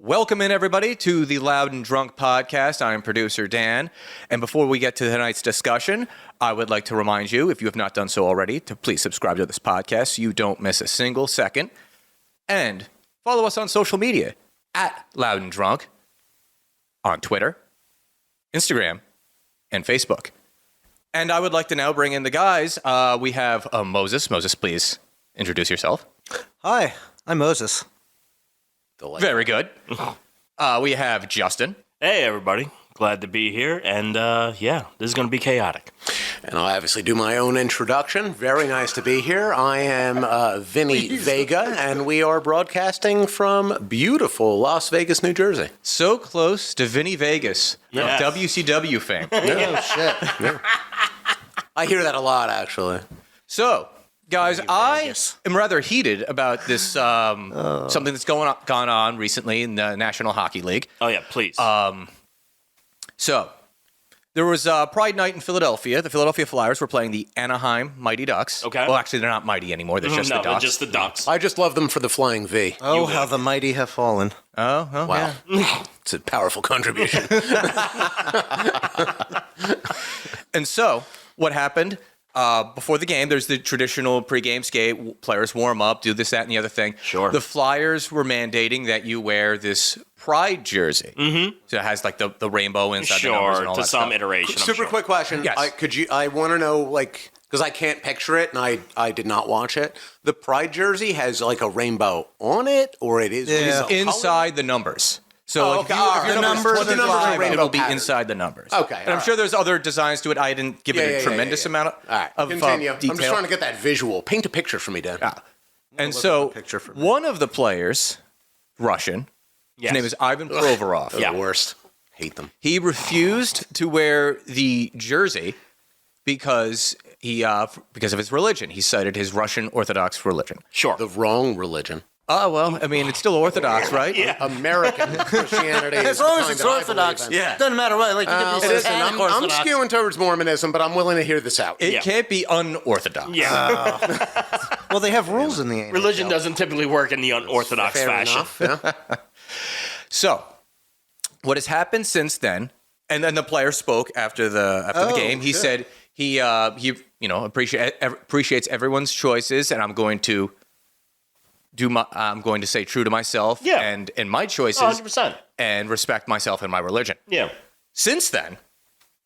Welcome in, everybody, to the Loud and Drunk podcast. I'm producer Dan, and before we get to tonight's discussion, I would like to remind you, if you have not done so already, to please subscribe to this podcast so you don't miss a single second, and follow us on social media at Loud and Drunk on Twitter, Instagram, and Facebook. And I would like to now bring in the guys. We have Moses. Moses, please introduce yourself. Hi, I'm Moses. Very good. We have Justin. Hey, everybody. Glad to be here. And, this is going to be chaotic. And I'll obviously do my own introduction. Very nice to be here. I am Vinny Vega, and we are broadcasting from beautiful Las Vegas, New Jersey. So close to Vinny Vegas Yes. of WCW fame. Oh, shit. Yeah. I hear that a lot, actually. So, guys, I am rather heated about this, something that's gone on recently in the National Hockey League. Oh, yeah, please. So, there was Pride Night in Philadelphia. The Philadelphia Flyers were playing the Anaheim Mighty Ducks. Okay. Well, actually, they're not mighty anymore. They're just the no, Ducks. just the Ducks. I just love them for the flying V. Oh, how the mighty have fallen. Oh, Wow. yeah. It's a powerful contribution. And so, what happened? Before the game, there's the traditional pregame skate. Players warm up, do this, that, and the other thing. Sure. The Flyers were mandating that you wear this Pride jersey. Mm-hmm. So it has like the rainbow inside the numbers and all to that some stuff. iteration. I'm Super sure. quick question. Yes. I want to know, like, because I can't picture it, and I did not watch it. The Pride jersey has, like, a rainbow on it, or it is Yeah. Inside the numbers. So Oh, like, okay. if All right. your The numbers numbers are are five, rainbow it'll be pattern. inside the numbers. Okay, And I'm all sure there's other designs to it. I didn't give it a tremendous amount All right, of continue. detail. I'm just trying to get that visual. Paint a picture for me, Dan. And so picture for me. one of the players, Russian, Yes. his name is Ivan Provorov. They're the worst. Hate them. He refused to wear the jersey because of his religion. He cited his Russian Orthodox religion. Sure. The wrong religion. Oh, well, I mean, it's still Orthodox, right? Yeah. American Christianity is As long the as kind it's that I Orthodox, believe in. Yeah. doesn't matter what. Like, you can be Listen, satanic I'm Orthodox. skewing towards Mormonism, but I'm willing to hear this out. It Yeah. can't be unorthodox. Yeah. Well, they have rules in the NHL. Religion doesn't typically work in the unorthodox Fair fashion. enough. Yeah. So, what has happened since then? And then the player spoke after the game. He said he appreciates everyone's choices, and I'm going to say true to myself Yeah. and my choices 100%. and respect myself and my religion. Yeah. Since then,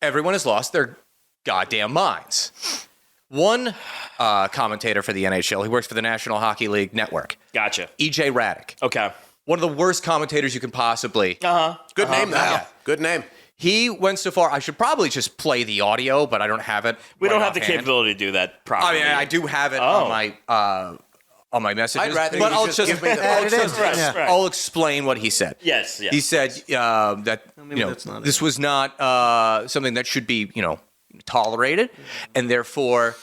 everyone has lost their goddamn minds. One commentator for the NHL, he works for the National Hockey League Network, Gotcha. E.J. Raddick. Okay. One of the worst commentators you can possibly. Good name, though. Yeah. Good name. He went so far. I should probably just play the audio, but I don't have it. We don't right have the offhand. capability to do that I properly. mean, I do have it Oh. on my messages. I'd rather but you I'll just just give me the Add it in. Right, Yeah. right. I'll explain what he said. Yes, yes. He said that that's not this was not something that should be tolerated, and therefore,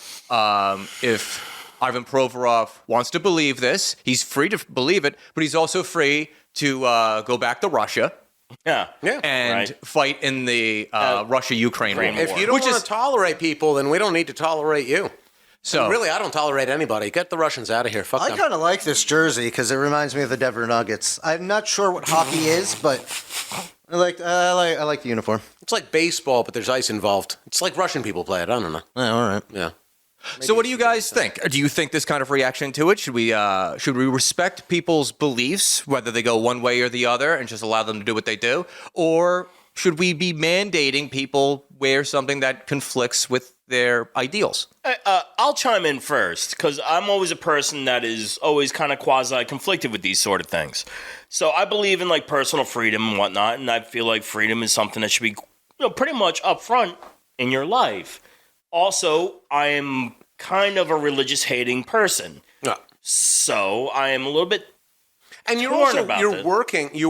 if Ivan Provorov wants to believe this, he's free to believe it, but he's also free to go back to Russia Yeah. Yeah. and Right. fight in the Russia-Ukraine war. Ukraine If you don't Which want is- to tolerate people, then we don't need to tolerate you. So Really, I don't tolerate anybody. Get the Russians out of here. Fuck I them. kind of like this jersey because it reminds me of the Denver Nuggets. I'm not sure what hockey is, but I like the uniform. It's like baseball, but there's ice involved. It's like Russian people play it. I don't know. Yeah, all right. Yeah. So what do you guys think? Do you think this kind of reaction to it? Should we respect people's beliefs, whether they go one way or the other, and just allow them to do what they do? Or should we be mandating people wear something that conflicts with their ideals? I'll chime in first because I'm always a person that is always kind of quasi-conflicted with these sort of things. So I believe in like personal freedom and whatnot, and I feel like freedom is something that should be pretty much upfront in your life. Also, I am kind of a religious-hating person, Yeah. so I am a little bit. And you're torn also about you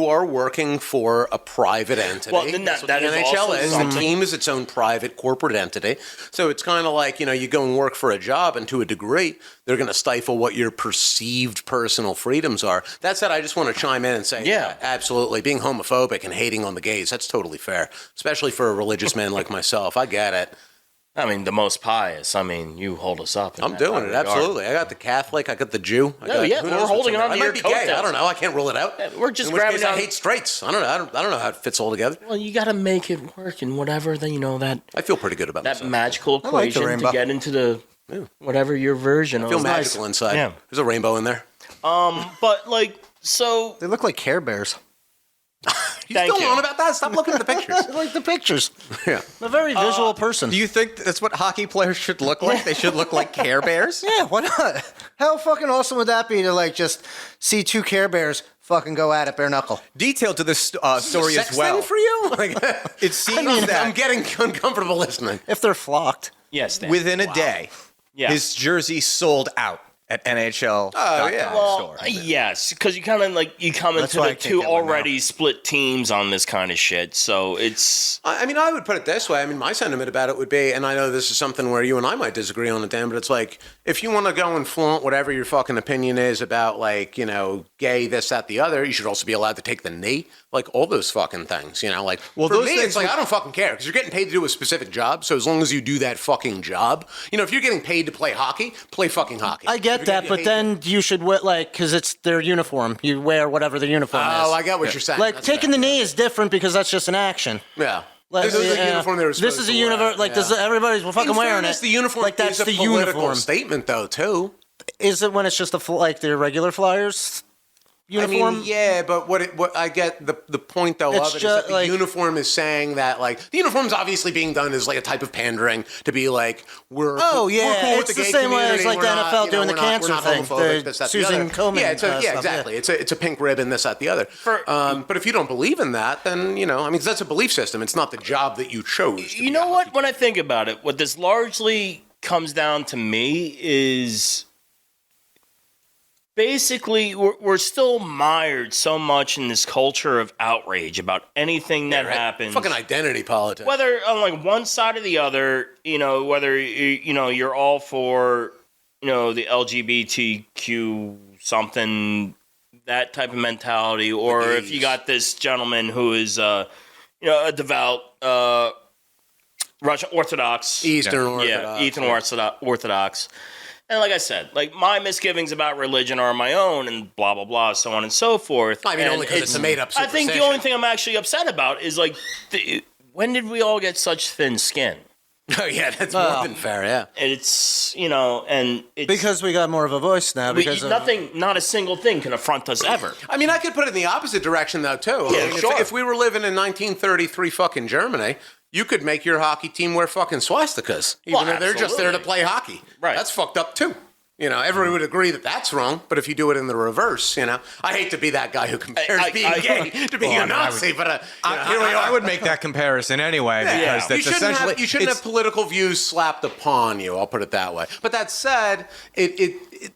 it. are working for a private entity. Well, then That's what that the is NHL also is. The something- team is its own private corporate entity. So it's kind of like, you go and work for a job, and to a degree, they're going to stifle what your perceived personal freedoms are. That said, I just want to chime in and say, Yeah. absolutely, being homophobic and hating on the gays, that's totally fair, especially for a religious man like myself. I get it. I mean, the most pious. I mean, you hold us up. I'm doing it, absolutely. I got the Catholic, I got the Jew. Yeah, we're holding on to your I might be gay, coattails. I don't know, I can't rule it out. Yeah, we're just In which grabbing case, I down- hate straights. I don't know how it fits all together. Well, you got to make it work and whatever, then, that I feel pretty good about that myself. magical I like the equation rainbow. to get into the whatever your version I of. feel magical inside. Yeah. There's a rainbow in there. But so They look like Care Bears. You Thank still you. on about that? Stop looking at the pictures. I like the pictures. Yeah. I'm a very visual person. Do you think that's what hockey players should look like? They should look like Care Bears? Yeah, why not? How fucking awesome would that be to just see two Care Bears fucking go at it bare knuckle? Detail to this story Sex as well. thing for you? Like, It seems that I'm getting uncomfortable listening. If they're flocked. yes, Dan. within a day, Yeah. his jersey sold out at NHL. Oh, yeah. Well, yes, because you kind of you come That's into why I the can't two get one now. already split teams on this kind of shit. So it's I mean, I would put it this way. I mean, my sentiment about it would be, and I know this is something where you and I might disagree on it, Dan, but it's like, if you want to go and flaunt whatever your fucking opinion is about, gay, this, that, the other, you should also be allowed to take the knee. Like, all those fucking things, Well, for those me, things it's like, I don't fucking care, because you're getting paid to do a specific job, so as long as you do that fucking job, if you're getting paid to play hockey, play fucking hockey. I get If you're that, getting but paid then you should wear, because it's their uniform. You wear whatever their uniform is. Oh, I got what you're saying. That's Taking fair. the knee is different because that's just an action. Yeah. Like, This is the yeah. uniform they were This supposed is to a wear, uniform. yeah. This is, everybody's wearing In it. fairness, the uniform Like that's is a the political uniform. statement, though, too. Is it when it's just the regular Flyers uniform? I mean, yeah, but what I get the point though It's of it is just, that the uniform is saying that the uniform's obviously being done as a type of pandering to be we're Oh, yeah, we're cool with it's the the gay same way as, community, the we're not, NFL doing the we're not- cancer we're not thing, homophobic, the this, that, Susan the other. Komen, yeah, stuff, exactly. It's a pink ribbon, this, that, the other. But if you don't believe in that, then I mean, 'cause that's a belief system. It's not the job that you chose. you know what? When I think about it, what this largely comes down to me is basically we're still mired so much in this culture of outrage about anything that happens. Fucking identity politics. Whether on one side or the other, whether you're all for the LGBTQ something, that type of mentality, or if you got this gentleman who is a devout Russian Orthodox, Eastern Orthodox. yeah, Eastern Orthodox. And like I said, my misgivings about religion are my own, and blah blah blah, so on and so forth. I mean, And only because it's a made-up I think the superstition. only thing I'm actually upset about is when did we all get such thin skin? Oh yeah, that's more than fair. Yeah. It's and it's Because we got more of a voice now. Because not a single thing can affront us ever. I mean, I could put it in the opposite direction though too. Yeah, I mean, sure. if we were living in 1933 fucking Germany, you could make your hockey team wear fucking swastikas, even Well, though they're just there to absolutely. play hockey. Right. That's fucked up too. Everyone would agree that that's wrong, but if you do it in the reverse, I hate to be that guy who compares being gay to being a Nazi, but here we are. I would make that comparison anyway because that's essentially you shouldn't it's- have political views slapped upon you. I'll put it that way. But that said,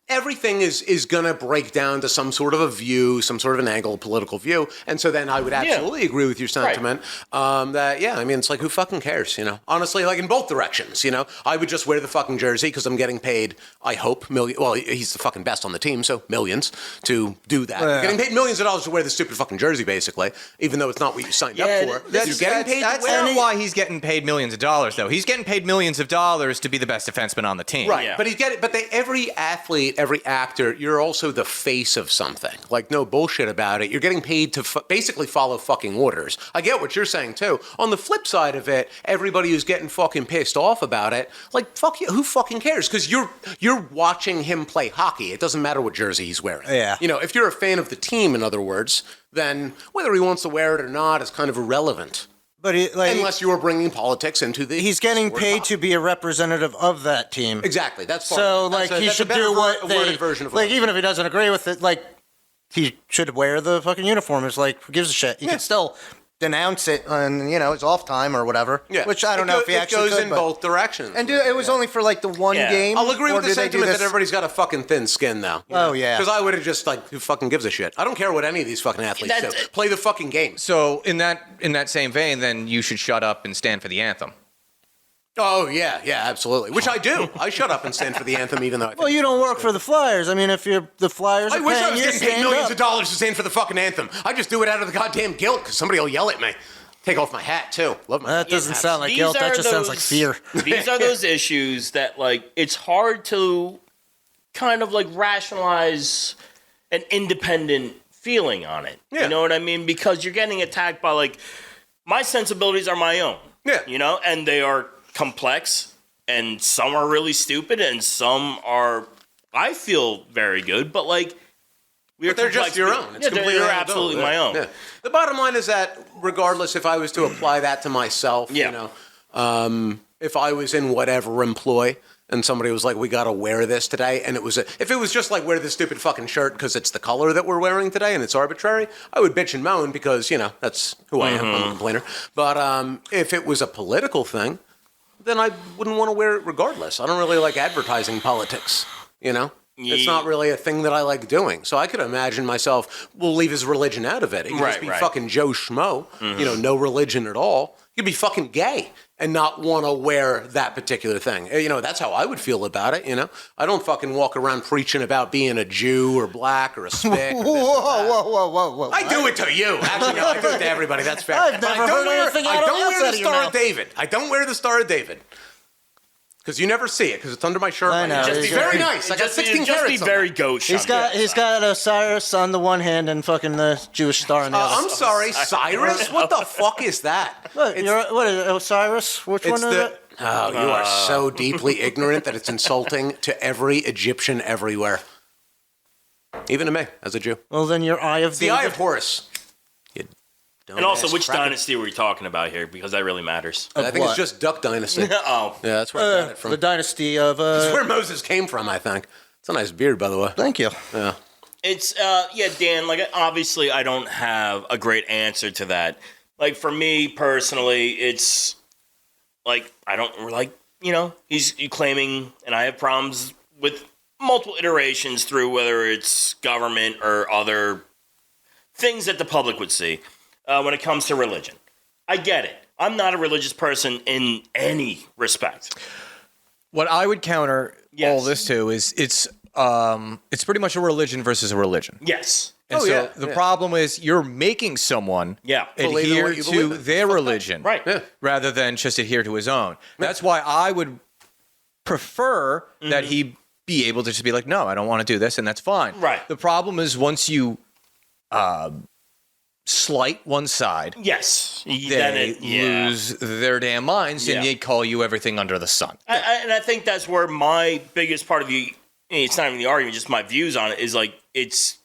everything is going to break down to some sort of a view, some sort of an angle, a political view. And so then I would absolutely agree with your sentiment that, I mean, it's who fucking cares, Honestly, in both directions, I would just wear the fucking jersey because I'm getting paid, I hope, million. Well, he's the fucking best on the team, so millions to do that. You're getting paid millions of dollars to wear the stupid fucking jersey, basically, even though it's not what you signed up for. You're getting paid That's to wear not it. why he's getting paid millions of dollars, though. He's getting paid millions of dollars to be the best defenseman on the team. Right, Yeah. but every athlete, every actor, you're also the face of something. No bullshit about it. You're getting paid to basically follow fucking orders. I get what you're saying too. On the flip side of it, everybody who's getting fucking pissed off about it, fuck you, who fucking cares? Because you're watching him play hockey. It doesn't matter what jersey he's wearing. Yeah. If you're a fan of the team, in other words, then whether he wants to wear it or not is kind of irrelevant. But Unless you are bringing politics into the he's getting sport of paid hockey. to be a representative of that team. Exactly. That's part So of it. he That's should a better do what a they worded version of it. even if he doesn't agree with it. He should wear the fucking uniform. It's who gives a shit? He can still denounce it on his off time or whatever. Yeah. Which I don't know if he actually goes could, in but- both directions. And it was only for the one Yeah. game. I'll agree or with the did they do sentiment this- that everybody's got a fucking thin skin now. Oh, yeah. Because I would have just who fucking gives a shit? I don't care what any of these fucking athletes do. That's- Play the fucking game. So in that same vein, then you should shut up and stand for the anthem. Oh yeah, absolutely. Which I do. I shut up and stand for the anthem, even though I think Well, you don't work for the Flyers. I mean, if the Flyers I are wish I paying was you, getting paid stand millions up. of dollars to stand for the fucking anthem. I just do it out of the goddamn guilt because somebody will yell at me. Take off my hat too. Love my That doesn't sound like These guilt. That are just sounds like those- fear. These are those issues that, like, it's hard to kind of, like, rationalize an independent feeling on it. Yeah. You know what I mean? Because you're getting attacked by, like, my sensibilities are my own. Yeah. You know? And they are complex, and some are really stupid, and some are, I feel, very good, but, like, But they're just your own. It's completely they're your own. absolutely my own. Yeah. The bottom line is that regardless, if I was to apply that to myself, Yeah. you know, if I was in whatever employ and somebody was like, we got to wear this today, and if it was just like, wear this stupid fucking shirt because it's the color that we're wearing today and it's arbitrary, I would bitch and moan because, you know, that's who I am. I'm a complainer. But if it was a political thing, then I wouldn't want to wear it regardless. I don't really like advertising politics, you know? It's not really a thing that I like doing. So I could imagine myself, we'll leave his religion out of it. He could just be fucking Joe Schmo, you know, no religion at all. You'd be fucking gay and not want to wear that particular thing. You know, that's how I would feel about it, you know? I don't fucking walk around preaching about being a Jew or black or a spick. Whoa. I do it to you. Actually, no, I do it to everybody. That's fair. I've never heard anything out of wear the your Star mouth. of David. I don't wear the Star of David. Because you never see it, because it's under my shirt. I know. It's Just be very nice. I got 16 just carats be on very that. gauche. He's got Osiris on the one hand and fucking the Jewish star on the other. I'm sorry, Cyrus? What the fuck is that? What, what is it, Osiris? Which one It's is it? Oh, you are so deeply ignorant that it's insulting to every Egyptian everywhere. Even to me, as a Jew. Well, then your Eye of It's the David. Eye of Horus. And also, which dynasty were we talking about here? Because that really matters. I think what? it's just Duck Dynasty. Oh. Yeah, that's where I got it from. The dynasty of. That's where Moses came from, I think. It's a nice beard, by the way. Thank you. Yeah. It's, yeah, Dan, like, obviously I don't have a great answer to that. Like, for me personally, it's, like, I don't, like, you know, he's claiming, and I have problems with multiple iterations through whether it's government or other things that the public would see when it comes to religion. I get it. I'm not a religious person in any respect. What I would counter Yes. all this to is it's pretty much a religion versus a religion. Yes. And so yeah, the yeah. problem is you're making someone Yeah. Believe in adhere what you believe to in. their religion Right. Yeah. rather than just adhere to his own. That's why I would prefer that he be able to just be like, no, I don't want to do this, and that's fine. Right. The problem is once you slight one side, Yes. they lose their damn minds and Yeah. they call you everything under the sun. And I think that's where my biggest part of it's not even the argument, just my views on it, is like, it's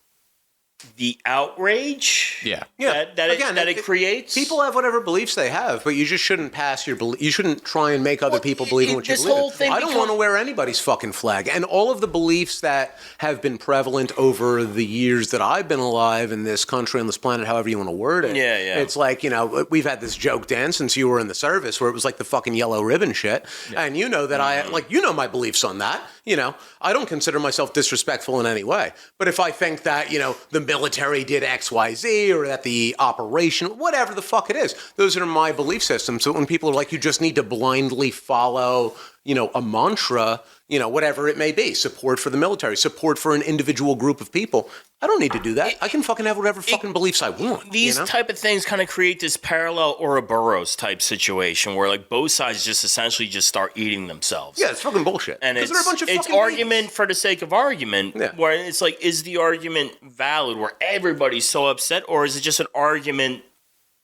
the outrage Yeah. Yeah. that Again, it creates. People have whatever beliefs they have, but you just shouldn't pass your belief. You shouldn't try and make other people believe in what you this believe whole in. thing I don't become- want to wear anybody's fucking flag. And all of the beliefs that have been prevalent over the years that I've been alive in this country, on this planet, however you want to word it. Yeah, yeah. It's like, you know, we've had this joke, Dan, since you were in the service, where it was like the fucking yellow ribbon shit. And you know that you know my beliefs on that. You know, I don't consider myself disrespectful in any way. But if I think that, you know, the military did XYZ or that the operation, whatever the fuck it is, those are my belief systems. So when people are like, you just need to blindly follow, you know, a mantra, you know, whatever it may be, support for the military, support for an individual group of people. I don't need to do that. I can fucking have whatever fucking beliefs I want. These you know? type of things kind of create this parallel Ouroboros type situation where like both sides just essentially just start eating themselves. Yeah, it's fucking bullshit. And 'Cause it's, they're a bunch of it's fucking argument idiots. for the sake of argument, Yeah. where it's like, is the argument valid where everybody's so upset, or is it just an argument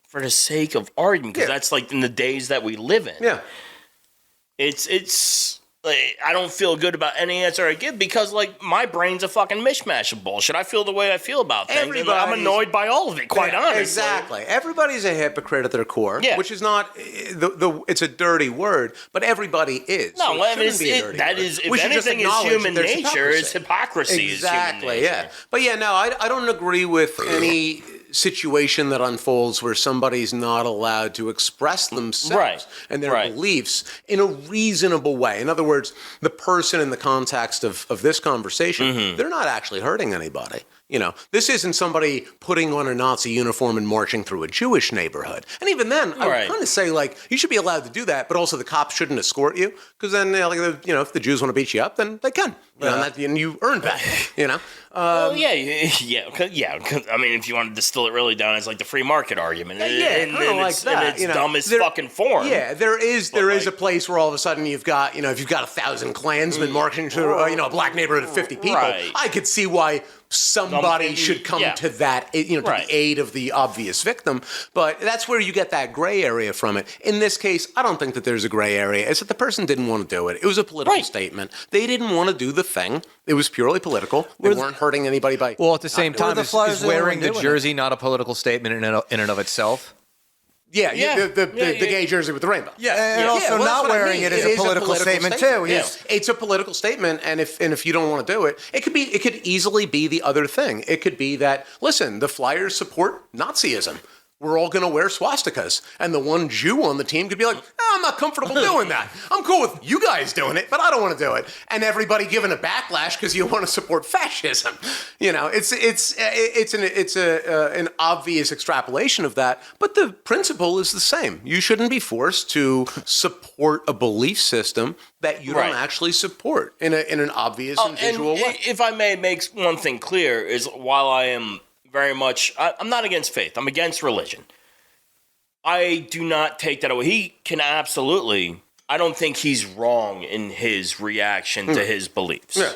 for the sake of argument? Because Yeah. that's like in the days that we live in. Yeah. It's like, I don't feel good about any answer I give because like my brain's a fucking mishmash of bullshit. I feel the way I feel about things. And I'm Everybody's- annoyed by all of it, quite honestly. Exactly. Everybody's a hypocrite at their core, Yeah. which is not it's a dirty word, but everybody is. No, so it I mean, shouldn't be a dirty that word. is, if We should just anything is acknowledge human that there's nature, it's hypocrisy. Exactly, is human nature. yeah. But yeah, no, I don't agree with any situation that unfolds where somebody's not allowed to express themselves Right, and their right. beliefs in a reasonable way. In other words, the person in the context of this conversation, they're not actually hurting anybody. You know, this isn't somebody putting on a Nazi uniform and marching through a Jewish neighborhood. And even then, I would kind of say, like, you should be allowed to do that, but also the cops shouldn't escort you, because then, if the Jews want to beat you up, then they can. And you earned that, you know? I mean, if you want to distill it really down, it's like the free market argument. In its dumbest fucking form. Yeah, there is a place where all of a sudden you've got, if you've got 1,000 Klansmen marching through, a black neighborhood of 50 people, I could see why somebody should come to that, to the aid of the obvious victim. But that's where you get that gray area from it. In this case, I don't think that there's a gray area. It's that the person didn't want to do it. It was a political statement. They didn't want to do the thing. It was purely political. They weren't hurting anybody by... Well, at the same time, is wearing the jersey not a political statement in and of itself? Yeah, the gay jersey with the rainbow. And also not wearing it is a political statement too. It's a political statement, and if you don't want to do it, it could easily be the other thing. It could be that, listen, the Flyers support Nazism. We're all going to wear swastikas. And the one Jew on the team could be like, I'm not comfortable doing that. I'm cool with you guys doing it, but I don't want to do it. And everybody giving a backlash because you want to support fascism. It's an obvious extrapolation of that, but the principle is the same. You shouldn't be forced to support a belief system that you don't actually support in an obvious and visual way. If I may make one thing clear, is while I am very much, I'm not against faith. I'm against religion. I do not take that away. He can absolutely, I don't think he's wrong in his reaction to his beliefs. Yeah.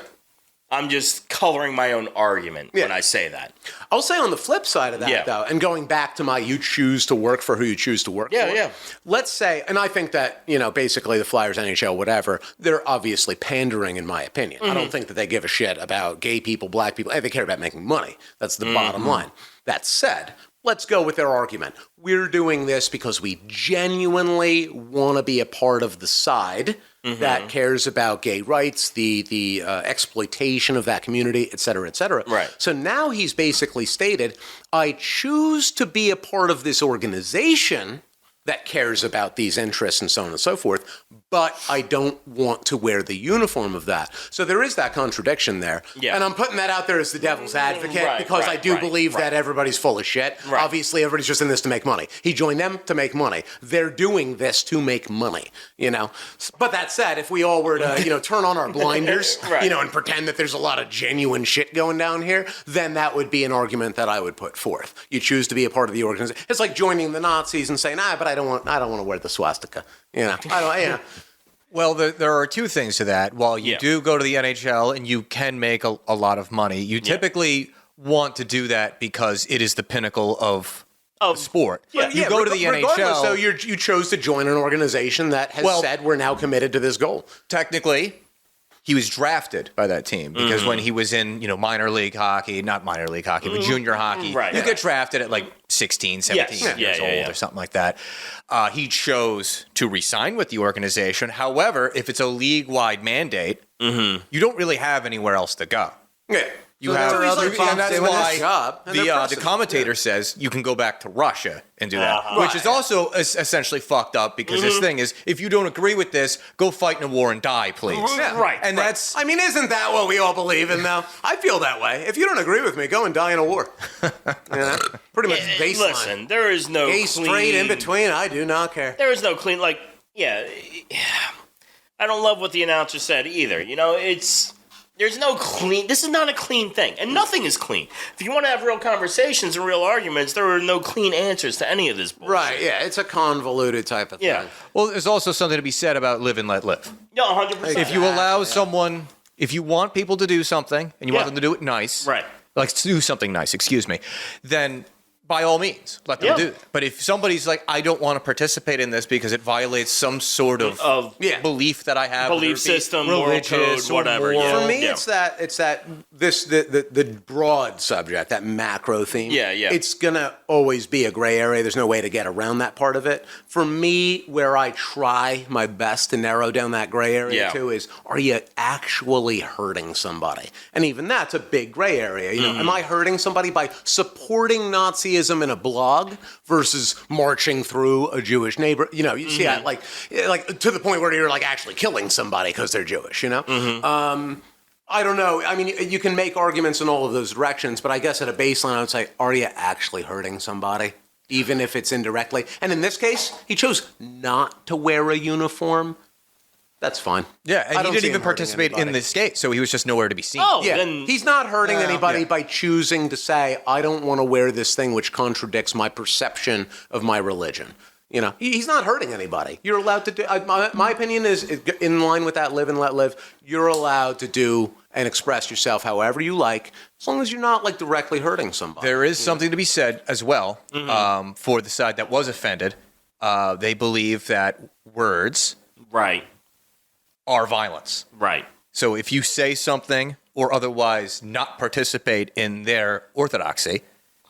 I'm just coloring my own argument when I say that. I'll say on the flip side of that, though, and going back to you choose to work for who you choose to work for. Yeah. Let's say, and I think that, basically the Flyers, NHL, whatever, they're obviously pandering, in my opinion. I don't think that they give a shit about gay people, black people. They care about making money. That's the bottom line. That said, let's go with their argument. We're doing this because we genuinely want to be a part of the side that cares about gay rights, the exploitation of that community, et cetera, et cetera. Right. So now he's basically stated, I choose to be a part of this organization that cares about these interests and so on and so forth, but I don't want to wear the uniform of that. So there is that contradiction there. Yeah. And I'm putting that out there as the devil's advocate because I do believe that everybody's full of shit. Right. Obviously, everybody's just in this to make money. He joined them to make money. They're doing this to make money, But that said, if we all were to, turn on our blinders, and pretend that there's a lot of genuine shit going down here, then that would be an argument that I would put forth. You choose to be a part of the organization. It's like joining the Nazis and saying, but I don't want to wear the swastika. Well, there are two things to that. While you do go to the NHL and you can make a lot of money, you typically want to do that because it is the pinnacle of sport. You go to the NHL. So you chose to join an organization that has said we're now committed to this goal. Technically, he was drafted by that team because when he was in, minor league hockey, not minor league hockey, but junior hockey, you get drafted at like 16, 17 years old or something like that. He chose to resign with the organization. However, if it's a league-wide mandate, you don't really have anywhere else to go. Yeah. You have, and that's why the commentator says you can go back to Russia and do that, which is also essentially fucked up because his thing is, if you don't agree with this, go fight in a war and die, please. Yeah. Right. And that's... I mean, isn't that what we all believe in, though? I feel that way. If you don't agree with me, go and die in a war. Pretty much baseline. Listen, there is no gay, clean... straight, in between, I do not care. There is no clean, I don't love what the announcer said either. There's no clean... This is not a clean thing. And nothing is clean. If you want to have real conversations and real arguments, there are no clean answers to any of this bullshit. Right, yeah. It's a convoluted type of thing. Yeah. Well, there's also something to be said about live and let live. No, 100%. If you allow someone... If you want people to do something, and you want them to do it nice... Right. Like, to do something nice, then... By all means, let them do it. But if somebody's like, I don't want to participate in this because it violates some sort of belief that I have, belief system, moral code, whatever. For me, it's the broad subject, that macro theme. Yeah. It's gonna always be a gray area. There's no way to get around that part of it. For me, where I try my best to narrow down that gray area to is, are you actually hurting somebody? And even that's a big gray area. Am I hurting somebody by supporting Nazism in a blog versus marching through a Jewish neighbor? You see that like to the point where you're like actually killing somebody because they're Jewish. I don't know. I mean, you can make arguments in all of those directions, but I guess at a baseline, I would say, are you actually hurting somebody? Even if it's indirectly. And in this case, he chose not to wear a uniform. That's fine. Yeah, and I he don't didn't see even him hurting participate in anybody. the skate, so he was just nowhere to be seen. Oh, Yeah, then he's not hurting anybody yeah. by choosing to say, I don't want to wear this thing which contradicts my perception of my religion. You know, he's not hurting anybody. You're allowed to do, my opinion is in line with that live and let live. You're allowed to do and express yourself however you like, as long as you're not like directly hurting somebody. There is something to be said as well for the side that was offended. They believe that words right. are violence. Right. So if you say something or otherwise not participate in their orthodoxy,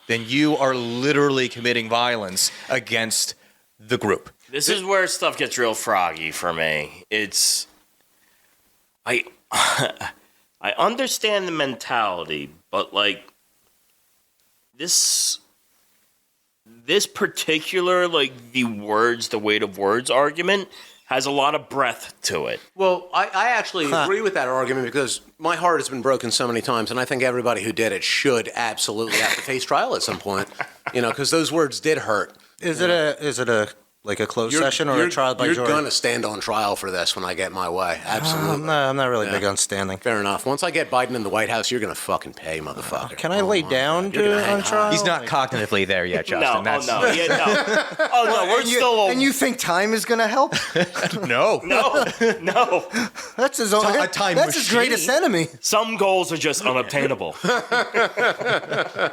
then you are literally committing violence against the group. This is where stuff gets real froggy for me. It's I understand the mentality, but like this particular like the weight of words argument has a lot of breadth to it. Well, I actually agree with that argument because my heart has been broken so many times, and I think everybody who did it should absolutely have to face trial at some point. You know, because those words did hurt. Is it a like a closed session or a trial by jury? You're going to stand on trial for this when I get my way. Absolutely. I'm not really big on standing. Fair enough. Once I get Biden in the White House, you're going to fucking pay, motherfucker. Can I lay down You're gonna hang on trial? He's not cognitively there yet, Justin. No, no, yeah, no. Oh no, we're still. And you think time is going to help? No. No. That's his own. A time That's his machine. greatest enemy. Some goals are just unobtainable. A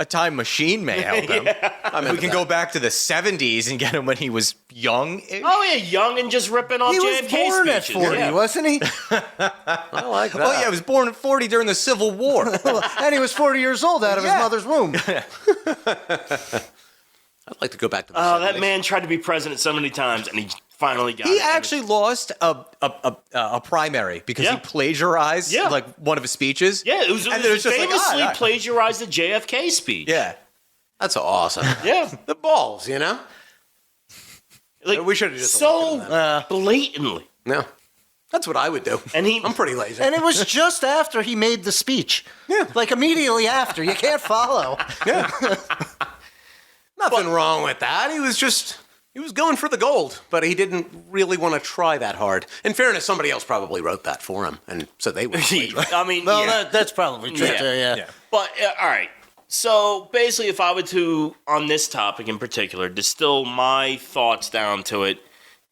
time machine may help him. I mean, we can go back to the 70s and get him when he was young. Oh yeah, young and just ripping off He was JFK born at speeches. 40, Yeah. wasn't he? I like that. Oh, yeah, he was born at 40 during the Civil War. And he was 40 years old out of his Yeah. mother's womb. I'd like to go back to the Oh, that 70s. man tried to be president so many times, and he finally got it. He actually lost a primary because Yeah. he plagiarized Yeah. like one of his speeches. Yeah, it was And then it's just like, famously ah, plagiarized the JFK speech. Yeah. That's awesome. Yeah. The balls, you know? Like, We should've just so blatantly. No. That's what I would do. And he I'm pretty lazy. And it was just after he made the speech. Yeah. Like immediately after. You can't follow. Nothing wrong with that. He was going for the gold, but he didn't really want to try that hard. In fairness, somebody else probably wrote that for him, and so they would. I mean, Well, yeah. that's probably true, Yeah. too, yeah. But all right. So basically, if I were to, on this topic in particular, distill my thoughts down to it,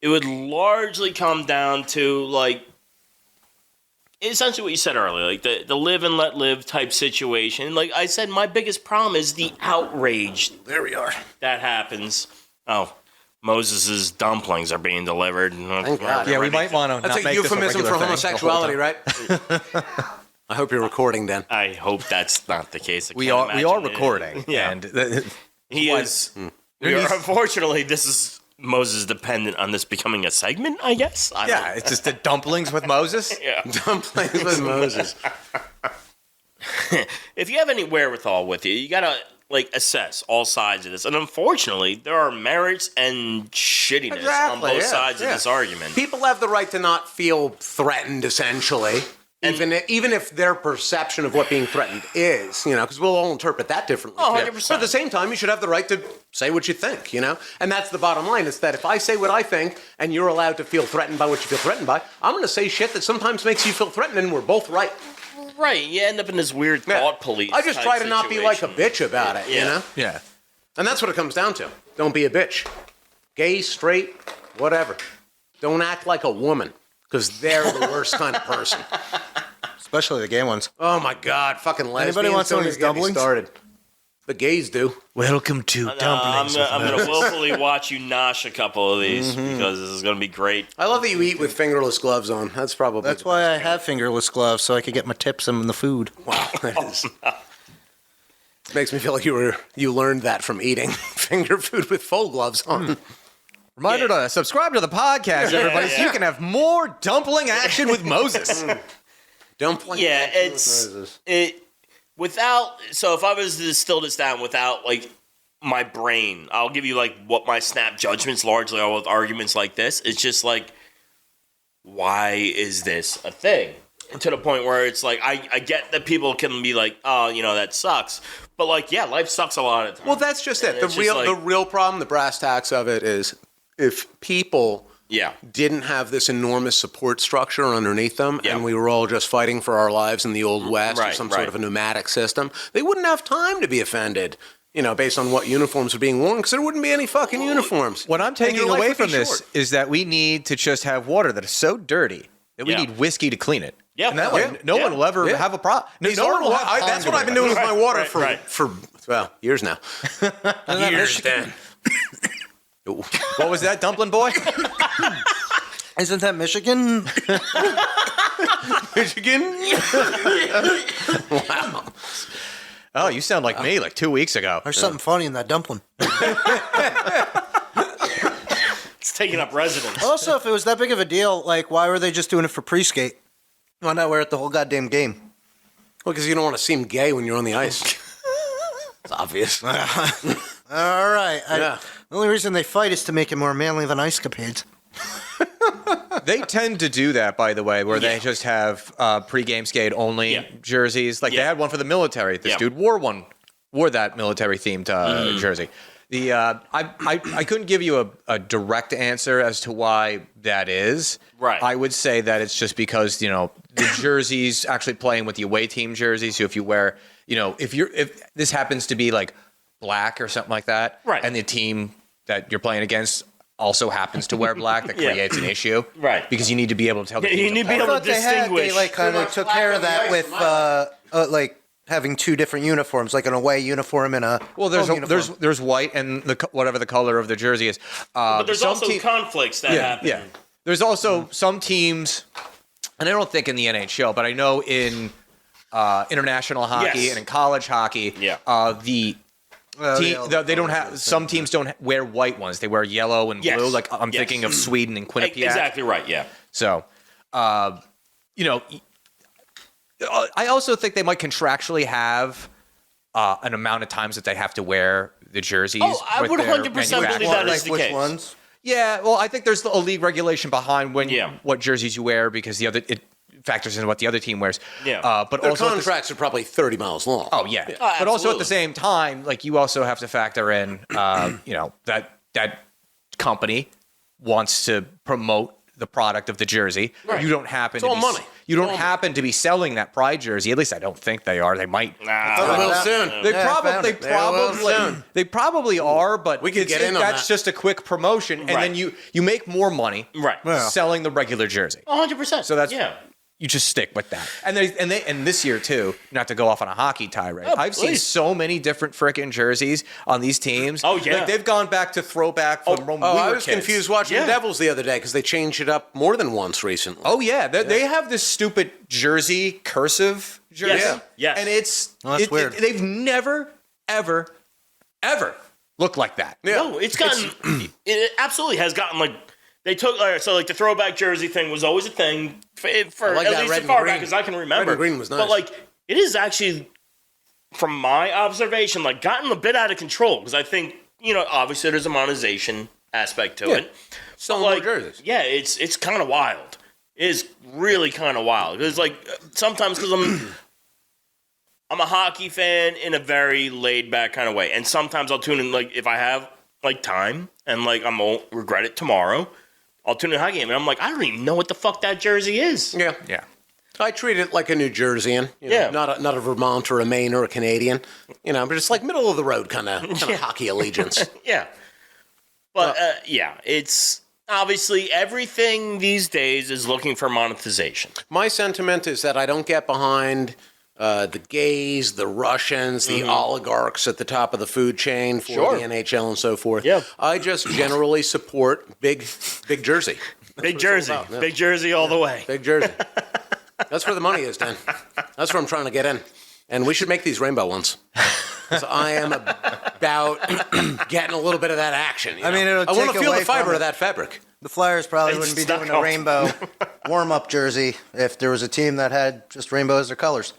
it would largely come down to like essentially what you said earlier, like the live and let live type situation. Like I said, my biggest problem is the outrage. There we are. That happens. Oh, Moses's dumplings are being delivered. Thank God. Yeah, we might want to That's not a make this euphemism regular for thing the whole homosexuality, time. right? I hope you're recording, Dan. I hope that's not the case. We are recording. Yeah. And He is. Unfortunately, this is Moses dependent on this becoming a segment, I guess. I yeah, it's just the dumplings with Moses. don't- yeah. Dumplings with Moses. If you have any wherewithal with you, you gotta like assess all sides of this. And unfortunately, there are merits and shittiness on both sides of this argument. People have the right to not feel threatened, essentially. Even if their perception of what being threatened is, you know, because we'll all interpret that differently. Oh, too. 100%. But at the same time, you should have the right to say what you think, you know? And that's the bottom line, is that if I say what I think and you're allowed to feel threatened by what you feel threatened by, I'm going to say shit that sometimes makes you feel threatened, and we're both right. Right, you end up in this weird thought police. I just type try to not be like a situation. bitch about it, you Yeah. know? Yeah. And that's what it comes down to. Don't be a bitch. Gay, straight, whatever. Don't act like a woman, because they're the worst kind of person. Especially the gay ones. Oh my God, fucking lesbians. Anybody want some of don't these even get me dumplings? started. The gays do. Welcome to I'm going to willfully watch you nosh a couple of these because this is going to be great. I love that you eat with fingerless gloves on. That's probably. That's why I have fingerless gloves, so I could get my tips in the food. Wow, that is. Makes me feel like you learned that from eating finger food with full gloves on. Reminder to subscribe to the podcast, everybody, so yeah. you can have more dumpling action with Moses. Dumpling. Yeah, so if I was to distill this down without like my brain, I'll give you like what my snap judgments largely are with arguments like this. It's just like, why is this a thing? to the point where it's like I get that people can be like, oh, that sucks, but like, yeah, life sucks a lot of times. Well, that's just it. And The real problem, the brass tacks of it is if people didn't have this enormous support structure underneath them, and we were all just fighting for our lives in the Old West or some sort of a pneumatic system, they wouldn't have time to be offended, based on what uniforms are being worn, because there wouldn't be any fucking uniforms. What I'm taking away from this is that we need to just have water that is so dirty that we need whiskey to clean it. Yeah, and that way, no one will ever have a problem. That's what I've been doing with my water for years now. Years, Dan. What was that, dumpling boy? Isn't that Michigan? Michigan? Wow. Oh, you sound like me, like 2 weeks ago. There's something funny in that dumpling. It's taking up residence. Also, if it was that big of a deal, like, why were they just doing it for pre-skate? Why not wear it the whole goddamn game? Well, because you don't want to seem gay when you're on the ice. It's obvious. All right. The only reason they fight is to make it more manly than ice capades. They tend to do that, by the way, where they just have pre-game skate only jerseys. Like they had one for the military. This dude wore that military themed jersey. I couldn't give you a direct answer as to why that is. Right. I would say that it's just because the jerseys actually playing with the away team jersey. So if you wear if this happens to be like black or something like that, right, and the team that you're playing against also happens to wear black, that creates an issue, right? Because you need to be able to tell. You need to be able to distinguish. They kind of took care of that with having two different uniforms, like an away uniform and a there's white and whatever the color of the jersey is. But there's also conflicts that happen. Yeah, there's also some teams, and I don't think in the NHL, but I know in international hockey and in college hockey, they don't have. Some teams don't wear white ones; they wear yellow and blue. Like I'm thinking of Sweden and Quinnipiac. Exactly right. Yeah. So, I also think they might contractually have an amount of times that they have to wear the jerseys. Oh, I would 100% believe that is the case. Which ones? Yeah, well, I think there's a league regulation behind what jerseys you wear because it factors into what the other team wears. Yeah, but their also contracts are probably 30 miles long. Oh yeah, but also at the same time, like you also have to factor in, that company wants to promote the product of the jersey. Right. You don't happen to be money. You don't happen to be selling that Pride jersey. At least I don't think they are. They might. Real soon. They probably are, but we could get in on that's that. just a quick promotion, and then you make more money selling the regular jersey. 100%. So that's you just stick with that. And this year too, not to go off on a hockey tirade. I've seen so many different frickin' jerseys on these teams. Oh yeah, like they've gone back to throwback from when we were I was kids. confused watching the Devils the other day because they changed it up more than once recently. Oh yeah, they have this stupid jersey cursive jersey. Yes. And it's weird. They've never ever looked like that. Yeah. No, it absolutely has gotten like. They took so like the throwback jersey thing was always a thing for like at least as far back as I can remember. Red and green was nice. But like it is actually, from my observation, like gotten a bit out of control because I think obviously there's a monetization aspect to it. So like jerseys. Yeah, it's kind of wild. It is really kind of wild. It's like sometimes because I'm a hockey fan in a very laid back kind of way, and sometimes I'll tune in like if I have like time and like I won't regret it tomorrow. I'll tune in a hockey game, and I'm like, I don't even know what the fuck that jersey is. Yeah. I treat it like a New Jerseyan, not a Vermont or a Maine or a Canadian, but it's like middle of the road kind of hockey allegiance. Yeah. But it's obviously everything these days is looking for monetization. My sentiment is that I don't get behind the gays, the Russians, the oligarchs at the top of the food chain for the NHL and so forth. Yeah. I just generally support big jersey. Big jersey. Big jersey all the way. Big jersey. That's where the money is, Dan. That's where I'm trying to get in. And we should make these rainbow ones. So I am about getting a little bit of that action. I mean, I want to feel the fiber of that fabric. The Flyers probably wouldn't be doing a rainbow warm-up jersey if there was a team that had just rainbow as their colors.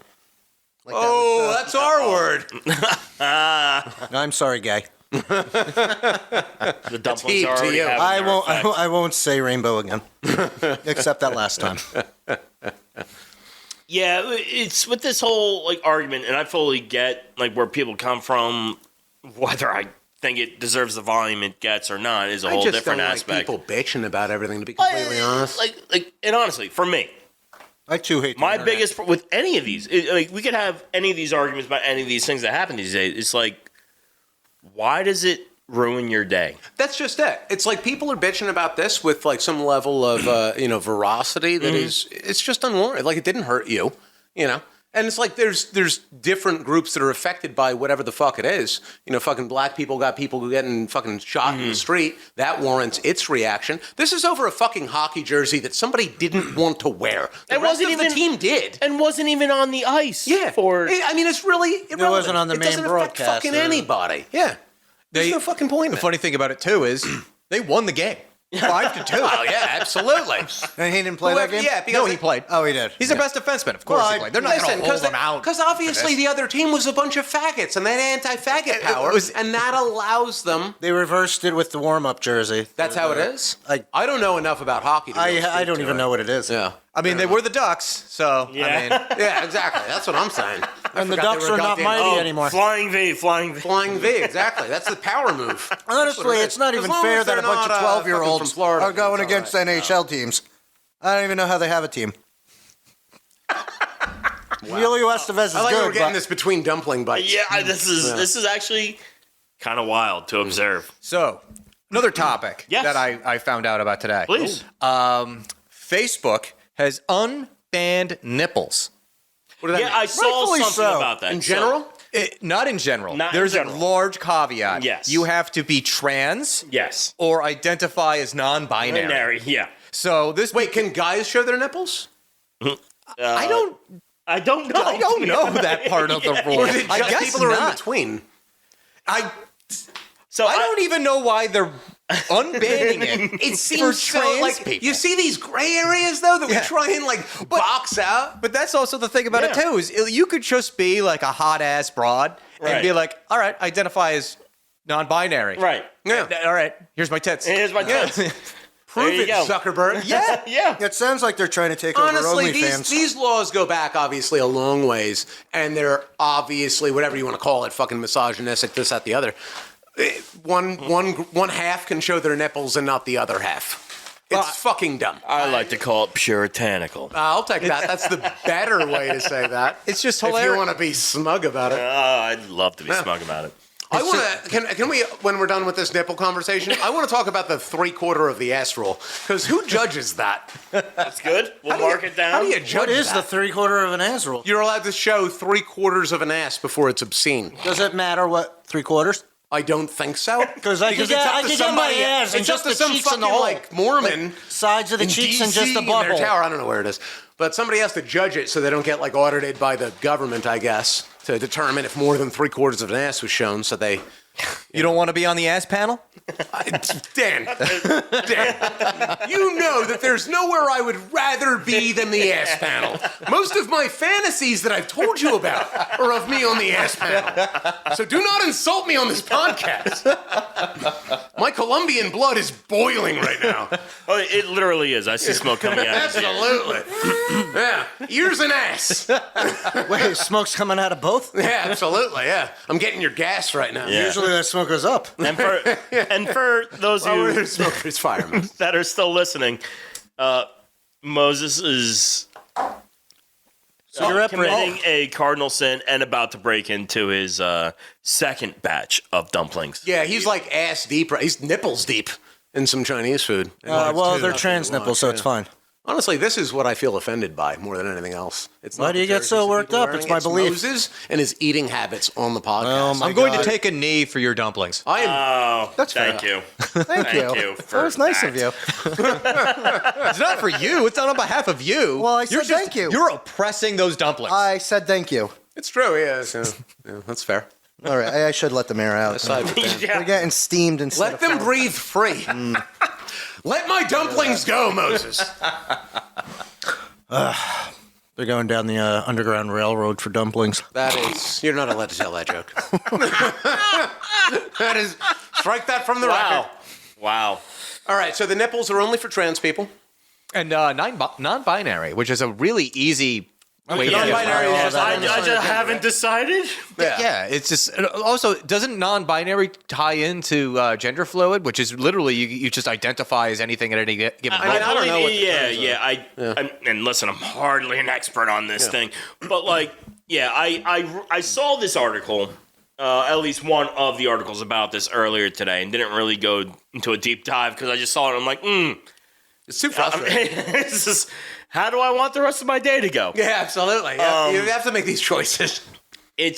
Like that's our word. I'm sorry, guy. The dumplings are already having I their won't. effect. I won't say rainbow again, except that last time. Yeah, it's with this whole like argument, and I fully get like where people come from. Whether I think it deserves the volume it gets or not is a whole different aspect. Like people bitching about everything. To be completely honest, and honestly, for me, I too hate my biggest with any of these. Like we could have any of these arguments about any of these things that happen these days. It's like, why does it ruin your day? That's just it. It's like people are bitching about this with like some level of veracity that is. It's just unwarranted. Like it didn't hurt you, And it's like there's different groups that are affected by whatever the fuck it is. Fucking black people got people getting fucking shot in the street. That warrants its reaction. This is over a fucking hockey jersey that somebody didn't want to wear. The rest of the team did. And wasn't even on the ice. Yeah. It's really irrelevant. It wasn't on the main broadcast. It doesn't affect fucking anybody. Yeah. There's no fucking point in The it. funny thing about it, too, is they won the game. 5-2. Oh, yeah, absolutely. And he didn't play that game? Yeah, because No, he played. Oh, he did. He's their best defenseman. Of course he played. They're not going to hold him out. Because obviously the other team was a bunch of faggots, and they had anti-faggot power, and that allows them. They reversed it with the warm-up jersey. That's how it is? I don't know enough about hockey to I don't even know what it is. Yeah. I mean, they were the Ducks, so, Yeah. Yeah, exactly. That's what I'm saying. And the Ducks are not mighty anymore. Flying V. Flying V, exactly. That's the power move. Honestly, it's not even fair that a bunch of 12-year-olds are going against NHL teams. I don't even know how they have a team. Emilio Estevez is I like good, we're getting but this between dumpling bites. Yeah, this is actually kind of wild to observe. So, another topic Yes. that I found out about today. Please. Facebook has unbanned nipples. What does that Yeah, mean? I saw Rightfully something so. about that. In general? Not in general. Not in There's general. a large caveat. Yes. You have to be trans Yes. or identify as non-binary. Binary, yeah. So this Wait, can guys show their nipples? I don't know. I don't know that part of the rule. Or is it I just guess people are in not. between? So I don't even know why they're unbanning it. It for seems so trans like people. you see these gray areas though that we try and box out. But that's also the thing about it Yeah. too is you could just be like a hot ass broad and Right. be like, all right, identify as non-binary. Right. Yeah. All right, here's my tits. Here's my tits. Prove you it, go. Zuckerberg. Yeah. Yeah. it sounds like they're trying to take over Honestly, OnlyFans. these laws go back obviously a long ways, and they're obviously whatever you want to call it, fucking misogynistic, this, that, the other. One half can show their nipples and not the other half. It's fucking dumb. I like to call it puritanical. I'll take that. That's the better way to say that. It's just If hilarious. you want to be smug about it. I'd love to be smug about it. I want to. Can we, when we're done with this nipple conversation, I want to talk about the 3/4 of the ass rule. Because who judges that? That's good. We'll mark it down. How do you judge What is that? the 3/4 of an ass rule? You're allowed to show 3/4 of an ass before it's obscene. Does it matter what 3/4? I don't think so. Because I could get my ass and it's up just to the some cheeks fucking and the whole. like Mormon Sides of the in cheeks and DC just the in their butthole. tower. I don't know where it is, but somebody has to judge it so they don't get like audited by the government, I guess, to determine if more than 3/4 of an ass was shown. So they. You don't want to be on the ass panel? Dan, you know that there's nowhere I would rather be than the ass panel. Most of my fantasies that I've told you about are of me on the ass panel. So do not insult me on this podcast. My Colombian blood is boiling right now. Oh, it literally is. I see smoke coming out. Absolutely. Yeah, ears and ass. Wait, smoke's coming out of both? Yeah, absolutely. Yeah, I'm getting your gas right now. Yeah. Usually that smoke goes up. And for those of Oh, you there's smoke. It's firemen. that are still listening, Moses is committing a cardinal sin and about to break into his second batch of dumplings. Yeah, he's like ass deep. He's nipples deep in some Chinese food. Well, they're trans nipples, so it's fine. Honestly, this is what I feel offended by more than anything else. It's Why not do you the get jerseys so that worked people are up? It's wearing, my belief. Moses and his eating habits on the podcast. Oh, my I'm going God. to take a knee for your dumplings. I am. Oh, That's thank fair. you. Thank you. for That was nice that. of you. It's not for you. It's not on behalf of you. Well, I You're said thank you. You're oppressing those dumplings. I said thank you. It's true. Yeah, that's fair. All right, I should let them air out. Aside with that. Yeah. They're getting steamed instead Let of them breathe free. Let my dumplings go, Moses. They're going down the Underground Railroad for dumplings. That is, you're not allowed to tell that joke. That is, strike that from the record. Wow. All right, so the nipples are only for trans people. and non-binary, which is a really easy Wait, Non-binary is just I just haven't decided. Yeah, it's just also doesn't non-binary tie into gender fluid, which is literally you just identify as anything at any given moment. I don't know what the Yeah. And listen, I'm hardly an expert on this thing, but like, yeah, I saw this article, at least one of the articles about this earlier today, and didn't really go into a deep dive because I just saw it. And I'm like, It's too frustrating. How do I want the rest of my day to go? Yeah, absolutely. You have to make these choices. I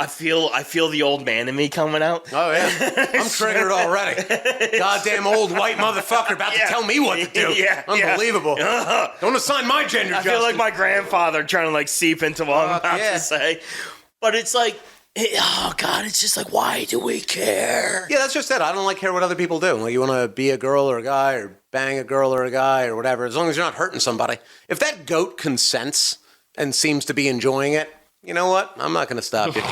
feel the old man in me coming out. Oh, yeah. I'm triggered already. Goddamn old white motherfucker about to tell me what to do. Yeah, Unbelievable. Don't assign my gender, I feel like my grandfather trying to like seep into what I'm about to say. But it's like, oh God, it's just like, why do we care? Yeah, that's just it. I don't care what other people do. Like, you want to be a girl or a guy or bang a girl or a guy or whatever, as long as you're not hurting somebody. If that goat consents and seems to be enjoying it, you know what? I'm not going to stop you.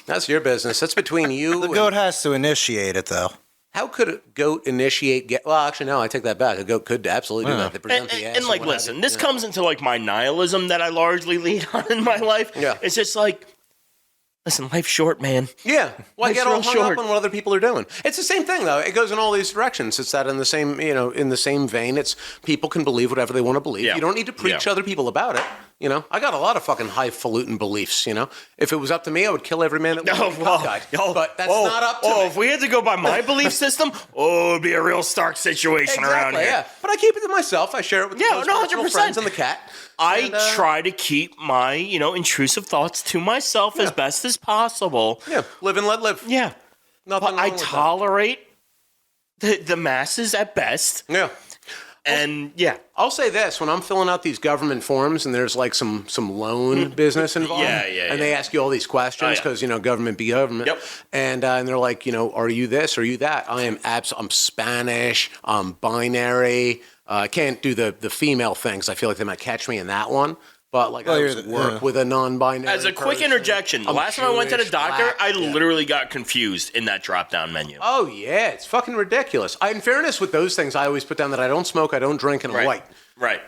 That's your business. That's between you. The goat has to initiate it, though. How could a goat initiate? Well, actually, no. I take that back. A goat could absolutely do that. They present the ass. And like, listen, this comes into like my nihilism that I largely lead on in my life. Yeah. It's just like, listen, life's short, man. Yeah. Why Life's get all real hung short. up on what other people are doing? It's the same thing, though. It goes in all these directions. It's that in the same, in the same vein. It's people can believe whatever they want to believe. Yeah. You don't need to preach other people about it. I got a lot of fucking highfalutin beliefs. If it was up to me, I would kill every man that died. But that's not up to me. If we had to go by my belief system, it would be a real stark situation around here. Yeah. But I keep it to myself. I share it with my 100%. friends and the cat. I try to keep my, intrusive thoughts to myself as best as possible. Yeah, live and let live. Yeah. Nothing But wrong I with tolerate the masses at best. that. Yeah. And yeah. I'll say this, when I'm filling out these government forms and there's like some loan business involved, and they ask you all these questions because, government be government. Yep. And they're like, are you this? Are you that? I'm Spanish, I'm binary. I can't do the female things. I feel like they might catch me in that one. But I work with a non-binary As a quick person. interjection, the last time I went to the doctor, I literally got confused in that drop-down menu. Oh, yeah. It's fucking ridiculous. In fairness, with those things, I always put down that I don't smoke, I don't drink, and I'm white. Right.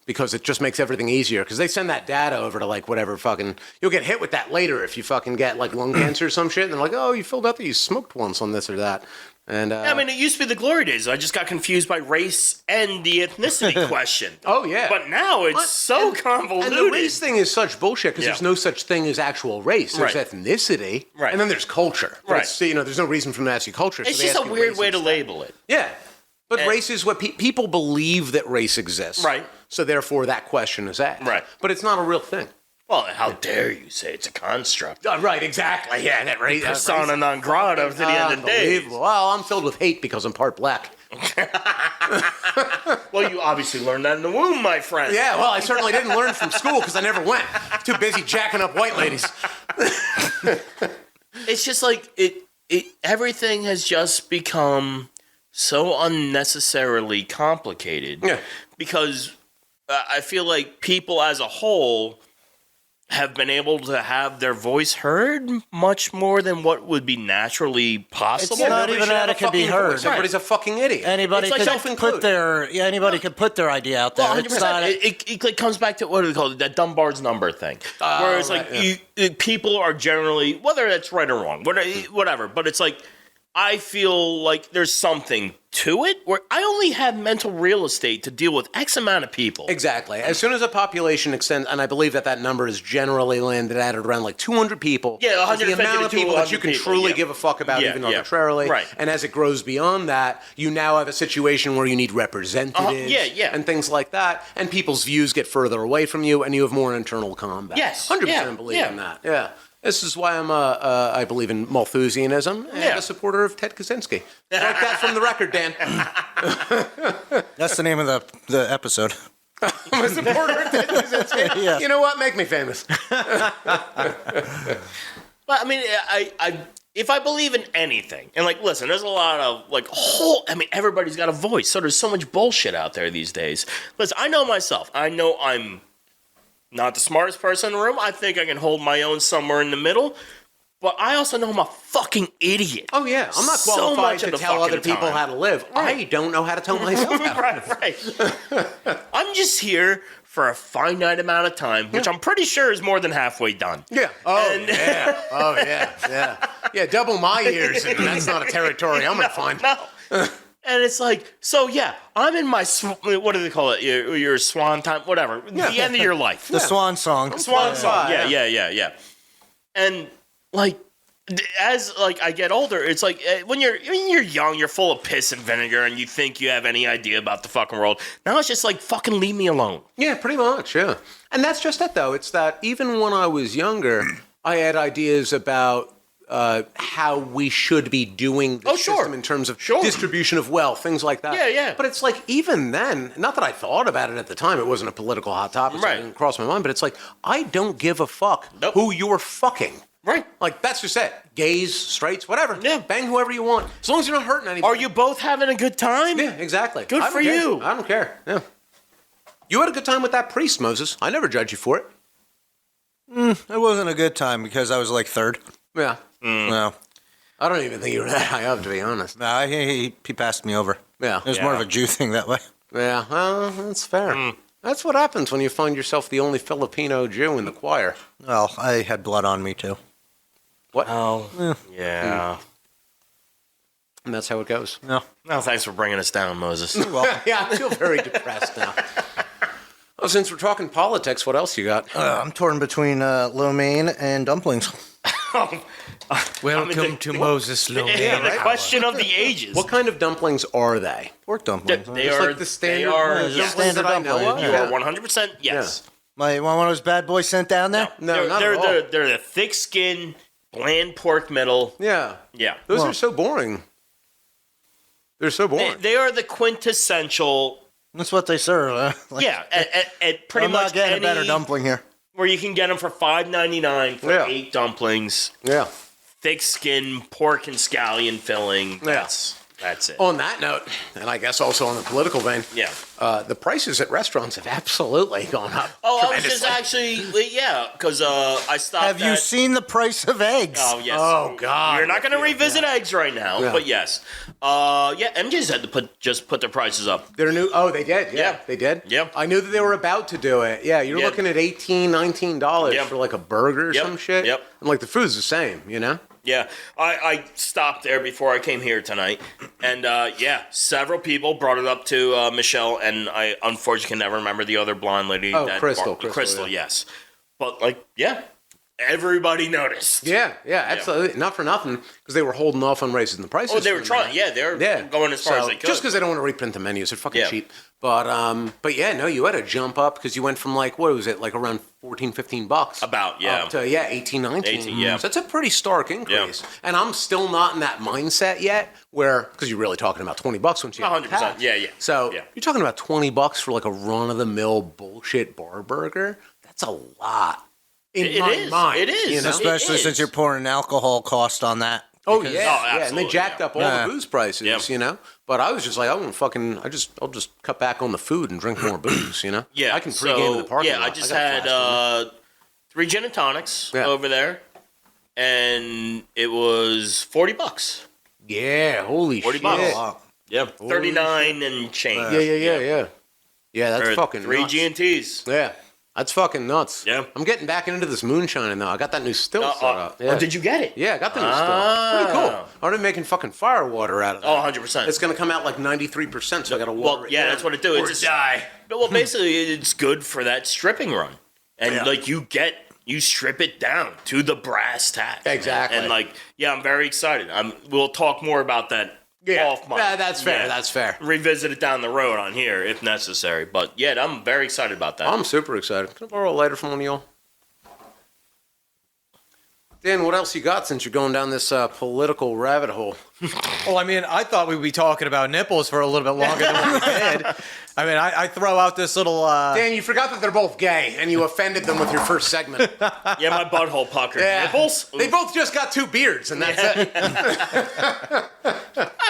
Because it just makes everything easier. Because they send that data over to whatever fucking... You'll get hit with that later if you fucking get lung cancer or some shit. And they're like, oh, you filled out that you smoked once on this or that. And it used to be the glory days. I just got confused by race and the ethnicity question. Oh, yeah. But now it's so convoluted. And the race thing is such bullshit because there's no such thing as actual race. There's ethnicity. Right. And then there's culture. But there's no reason for them to ask you culture. It's so just a weird way to label it. Yeah. But race is what people believe that race exists. Right. So therefore that question is asked. Right. But it's not a real thing. Well, how dare you say it's a construct? Right, exactly. Yeah, that race. Persona non grata to the end of the day. Well, I'm filled with hate because I'm part black. Well, you obviously learned that in the womb, my friend. Yeah, well, I certainly didn't learn from school because I never went. Too busy jacking up white ladies. It's just like everything has just become so unnecessarily complicated. Yeah. Because I feel like people as a whole have been able to have their voice heard much more than what would be naturally possible. It's not even that it can be heard. Everybody's a fucking idiot. Anybody could put their idea out there. Well, it's not. It comes back to what do they call it? That Dunbar's number thing. Where it's people are generally, whether that's right or wrong, whatever. But it's like, I feel like there's something to it where I only have mental real estate to deal with X amount of people. Exactly. As soon as a population extends, and I believe that number is generally landed at around 200 people. Yeah, 150 the amount of to people that you 200 can people, truly give a fuck about, even arbitrarily. Right. And as it grows beyond that, you now have a situation where you need representatives and things like that. And people's views get further away from you, and you have more internal combat. Yes. 100% believe in that. Yeah. This is why I believe in Malthusianism and a supporter of Ted Kaczynski. Strike that from the record, Dan. That's the name of the episode. I'm a supporter of Ted Kaczynski. Yeah. You know what? Make me famous. But I mean, if I believe in anything, and listen, there's a lot of everybody's got a voice, so there's so much bullshit out there these days. Listen, I know myself. I know I'm not the smartest person in the room. I think I can hold my own somewhere in the middle. But I also know I'm a fucking idiot. Oh, yeah. I'm not So qualified much of to the tell other fucking people time. how to live. I don't know how to tell myself how to live. Right. I'm just here for a finite amount of time, which I'm pretty sure is more than halfway done. Yeah. Oh, And- yeah. Oh, yeah. Yeah. Yeah, double my years, and that's not a territory I'm going to find. No. And it's like, so yeah, I'm in my, what do they call it? Your swan time, whatever. The end of your life. The swan song. Swan song. Yeah. And like, as like I get older, it's like when you're young, you're full of piss and vinegar, and you think you have any idea about the fucking world. Now it's just like, fucking leave me alone. Yeah, pretty much, yeah. And that's just it, though. It's that even when I was younger, I had ideas about how we should be doing the system in terms of distribution of wealth, things like that. Yeah. But it's like, even then, not that I thought about it at the time, it wasn't a political hot topic, so it didn't cross my mind, but it's like, I don't give a fuck who you're fucking. Right. Like, that's just it. Gays, straights, whatever. Yeah. Bang whoever you want. As long as you're not hurting anybody. Are you both having a good time? Yeah, exactly. Good I don't for care. you. I don't care. Yeah. You had a good time with that priest, Moses. I never judge you for it. It wasn't a good time because I was like third. Yeah. No. I don't even think you were that high up, to be honest. No, he passed me over. Yeah. It was more of a Jew thing that way. Yeah, well, that's fair. That's what happens when you find yourself the only Filipino Jew in the choir. Well, I had blood on me too. What? Oh, yeah. And that's how it goes. No. No, thanks for bringing us down, Moses. Well, Yeah, I feel very depressed now. Well, since we're talking politics, what else you got? I'm torn between lo mein and dumplings. Welcome to Moses Lo Mein. Yeah, the question of the ages. What kind of dumplings are they? Pork dumplings. They Just are like the standard yes. standard that I know of? dumpling, You yeah. are 100% yes. My one of those bad boys sent down there? No, not at all. They're the thick skin, bland pork middle. Yeah. Yeah. Those are so boring. They're so boring. They are the quintessential. That's what they serve. Like, Yeah, at pretty I'm much not getting any, a better dumpling here. where you can get them for $5.99 for Yeah. 8 dumplings. Yeah. Thick skin, pork and scallion filling. That's it. On that note, and I guess also on the political vein, Yeah. the prices at restaurants have absolutely gone up. Oh, I was just tremendously. actually, yeah, because I stopped. Have you seen the price of eggs? Oh yes. Oh, God. We're not going to revisit eggs right now, Yeah. but yes. Yeah, MJ's had to put their prices up. They're new. Oh, they did. Yeah, Yeah. they did. Yep. I knew that they were about to do it. Yeah, you're Yep. looking at $18, $19 Yep. for like a burger or Yep. some shit. Yep. And like the food's the same, you know? Yeah, I stopped there before I came here tonight, and yeah, several people brought it up to Michelle, and I unfortunately can never remember the other blonde lady. Oh, Crystal, Crystal, yeah. yes. But like, yeah, everybody noticed. Yeah, absolutely. Not for nothing, because they were holding off on raising the prices. Oh, they were for trying. them. Yeah, they were Yeah. going as far as So, they could. Just because they don't want to reprint the menus. They're fucking Yeah. cheap. But yeah, no, you had to jump up because you went from like, what was it, like around $14-15. About, yeah. Up to, 18-19. 18, yeah. So that's a pretty stark increase. And I'm still not in that mindset yet where, because you're really talking about $20 once you have 100%. tax. Yeah. So Yeah. you're talking about $20 for like a run-of-the-mill bullshit bar burger. That's a lot. In my is. mind. It is. You know? Especially is. since you're pouring alcohol cost on that. Oh Because- yeah, Oh, yeah, and they absolutely, jacked yeah. up all Yeah. the booze prices, Yeah. you know. But I was just like, I'll just cut back on the food and drink more booze, you know. Yeah, I can pregame in the parking yeah, lot. I just got a had flask, 3 gin and tonics Yeah. over there, and it was $40. yeah, holy 40 shit. bucks. Wow. Yeah, 39 and change. Yeah. Yeah, that's Or fucking 3 nuts. G&Ts. Yeah, that's fucking nuts. Yeah. I'm getting back into this moonshining though. I got that new still set up. Yeah. Oh, did you get it? Yeah, I got the new Ah. still. Pretty cool. I'm already making fucking fire water out of that. Oh, 100%. It's gonna come out like 93%, so I gotta water Well, it yeah, down. that's what it do. Or It's die. Well, basically, it's good for that stripping run, and like you strip it down to the brass tacks. man. Exactly. And like, yeah, I'm very excited. We'll talk more about that off mic. Yeah, that's fair. Yeah. That's fair. Revisit it down the road on here if necessary. But yeah, I'm very excited about that. I'm super excited. Can I borrow a lighter from one of y'all? Dan, what else you got since you're going down this political rabbit hole? Well, I mean, I thought we'd be talking about nipples for a little bit longer than we did. I mean, I throw out this little. Dan, you forgot that they're both gay, and you offended them with your first segment. Yeah, my butthole puckered. Yeah. Nipples? They both just got 2 beards, and that's it. I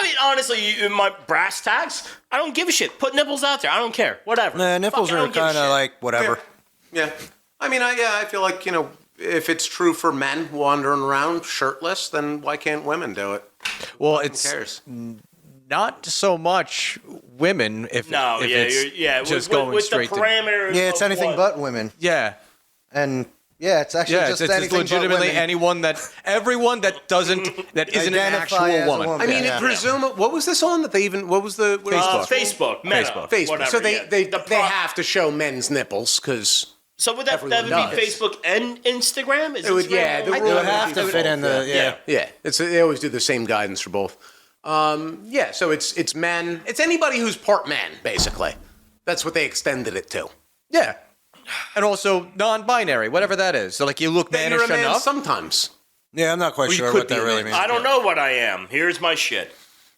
mean, honestly, my brass tacks, I don't give a shit. Put nipples out there. I don't care. Whatever. Nah, nipples Fuck, I are don't give a kind of shit. like whatever. Yeah. I mean, I feel like, if it's true for men wandering around shirtless, then why can't women do it? Well, Who it's cares? not so much women. If No, if yeah, it's just with, going with straight the to parameters. Yeah, it's of anything what- but women. yeah. And yeah, it's actually Yeah, just it's anything legitimately but women. everyone that isn't an actual Identify as a woman. woman. I mean, Yeah. what was this on that they even? What was the Facebook, Meta, Facebook. Facebook. whatever. So yeah. they The have to show men's nipples because So would that everyone would does. be Facebook and Instagram? Is It would- Instagram yeah, the only? It rule would have to fit in the Yeah. they always do the same guidance for both. So it's men. It's anybody who's part man, basically. That's what they extended it to. Yeah, and also non-binary, whatever that is. So like you look Then you're mannish a man enough. sometimes. Yeah, I'm not quite Or you sure could what be that a really man. means. I don't know what I am. Here's my shit.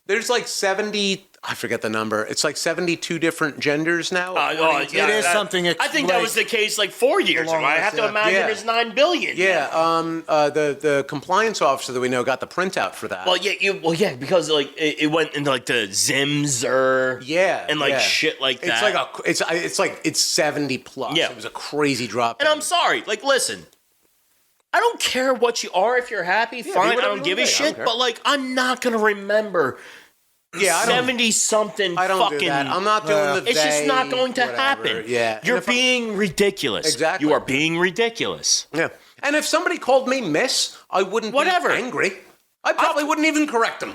There's like 70. I forget the number. It's like 72 different genders now. It is something I think that like was the case like 4 years ago. along I with have to that. imagine Yeah. there's 9 billion. Yeah, the compliance officer that we know got the printout for that. Well, yeah, because like it went into like the Zimzer. Yeah, and like yeah. shit like that. It's 70 plus. Yeah. It was a crazy drop. And I'm sorry. Like, listen, I don't care what you are. If you're happy, be fine. I whatever don't you give a wanna be. I don't shit. care. But like, I'm not gonna remember. Yeah, I don't- 70 something. I don't fucking. do that. I'm not doing the It's just they, not going to whatever. happen. Yeah, You're And if I- being ridiculous. Exactly. You are being ridiculous. Yeah, and if somebody called me miss, I wouldn't Whatever. be angry. I probably wouldn't even correct them.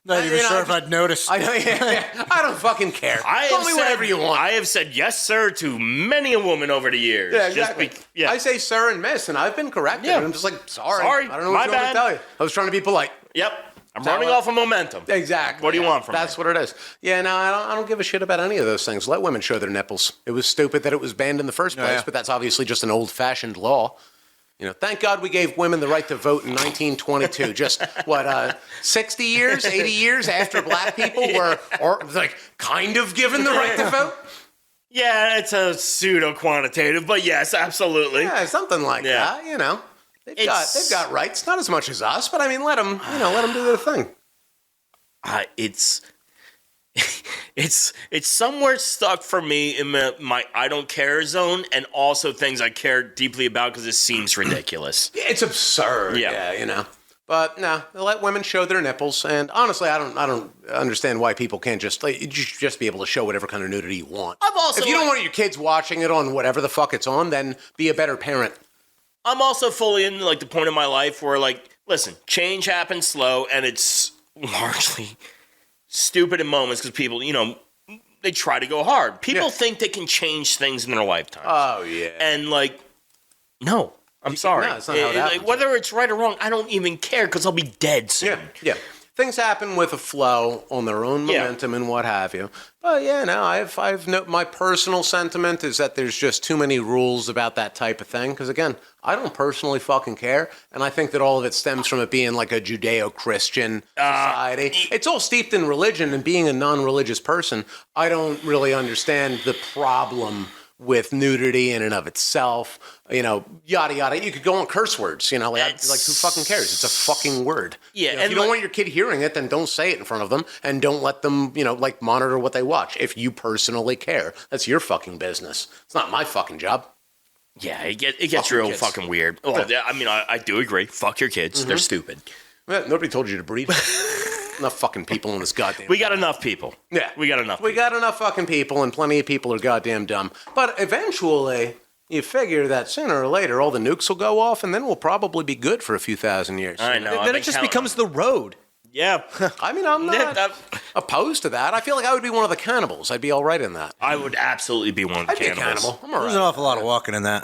Not even you know, sure if I'd notice. I don't fucking care. Call me whatever you want. I have said yes, sir, to many a woman over the years. Yeah, Just exactly. yeah. I say sir and miss, and I've been corrected. Yeah. And I'm just like, sorry. Sorry, I don't know my what you want me bad. to tell you. I was trying to be polite. Yep. I'm that running what- off of momentum. Exactly. What do you want from That's me? what it is. Yeah, no, I don't give a shit about any of those things. Let women show their nipples. It was stupid that it was banned in the first place, yeah. but that's obviously just an old-fashioned law. You know, thank God we gave women the right to vote in 1922. Just, 60 years, 80 years after black people were like, kind of given the right to vote? Yeah, it's a pseudo-quantitative, but yes, absolutely. Yeah, something like Yeah. that, you know. They've It's- got rights, not as much as us, but I mean, let them do their thing. It's somewhere stuck for me in my I don't care zone, and also things I care deeply about because it seems ridiculous. It's absurd. Yeah. You know. But no, let women show their nipples, and honestly, I don't understand why people can't just you should just be able to show whatever kind of nudity you want. I've also if you don't want your kids watching it on whatever the fuck it's on, then be a better parent. I'm also fully in like the point of my life where like, listen, change happens slow, and it's largely stupid in moments because people, they try to go hard. People Yeah. think they can change things in their lifetime. Oh yeah. And like, no, I'm sorry. No, it's not how it happens. Whether it's right or wrong, I don't even care because I'll be dead soon. Yeah. Things happen with a flow on their own Yeah. momentum and what have you. But yeah, no, my personal sentiment is that there's just too many rules about that type of thing. Because again, I don't personally fucking care, and I think that all of it stems from it being like a Judeo-Christian society. It's all steeped in religion, and being a non-religious person, I don't really understand the problem with nudity in and of itself, yada yada. You could go on curse words, like who fucking cares? It's a fucking word. Yeah, If and you don't like- want your kid hearing it, then don't say it in front of them, and don't let them, monitor what they watch. If you personally care, that's your fucking business. It's not my fucking job. Yeah, it gets Fuck your real kids. fucking weird. Well, yeah, I mean, I do agree. Fuck your kids. Mm-hmm. They're stupid. Nobody told you to breed. Enough fucking people in this goddamn. We got enough people. Yeah, We got enough. We got enough fucking people, and plenty of people are goddamn dumb. But eventually, you figure that sooner or later, all the nukes will go off, and then we'll probably be good for a few thousand years. I know. I've Then been it just counting. becomes the road. Yeah. I mean, I'm Yeah, not opposed to that. I feel like I would be one of the cannibals. I'd be all right in that. I would absolutely be one of the I'd be a cannibals. cannibal. I'm all There's an right. awful lot of walking in that.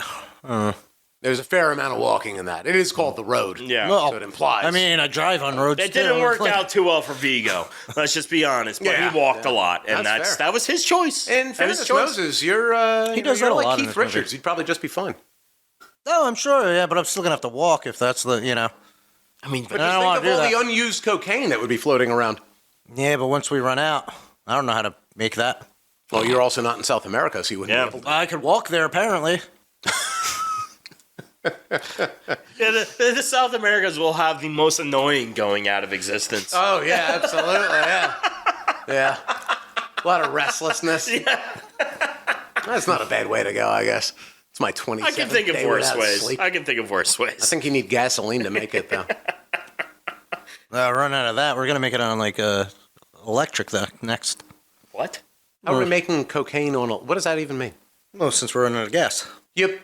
There's a fair amount of walking in that. It is called the road. Yeah. Well, So it implies. I mean, I drive on roads. It too. didn't work It's like- out too well for Vigo. Let's just be honest. But Yeah, he walked yeah. a lot, and That's fair. that was his choice. in That was fairness, his choice. Moses, you're He does you're that a like lot in Keith this movie. Richards. You'd probably just be fine. No, I'm sure, yeah, but I'm still gonna have to walk if that's the, I mean, But I just don't think wanna of do all that. the unused cocaine that would be floating around. Yeah, but once we run out, I don't know how to make that. Well, you're also not in South America, so you wouldn't Yeah. be able to. I could walk there apparently. the South Americans will have the most annoying going out of existence. Oh, yeah, absolutely, yeah. Yeah. A lot of restlessness. That's not a bad way to go, I guess. It's It's my 27th I can think of day worse without ways. sleep. I can think of worse ways. I think you need gasoline to make it, though. Run out of that. We're gonna make it on like electric next. What? How are we making cocaine on? What does that even mean? Well, since we're running out of gas. You mix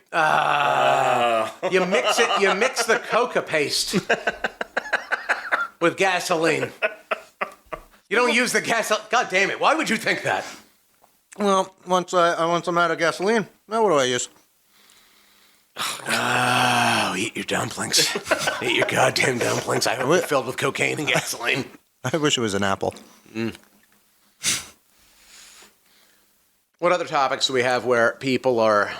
it. You mix the coca paste with gasoline. You don't use the gas. God damn it! Why would you think that? Well, once I'm out of gasoline, now what do I use? Oh, eat your dumplings. Eat your goddamn dumplings. I hope they're filled with cocaine and gasoline. I wish it was an apple. What other topics do we have where people are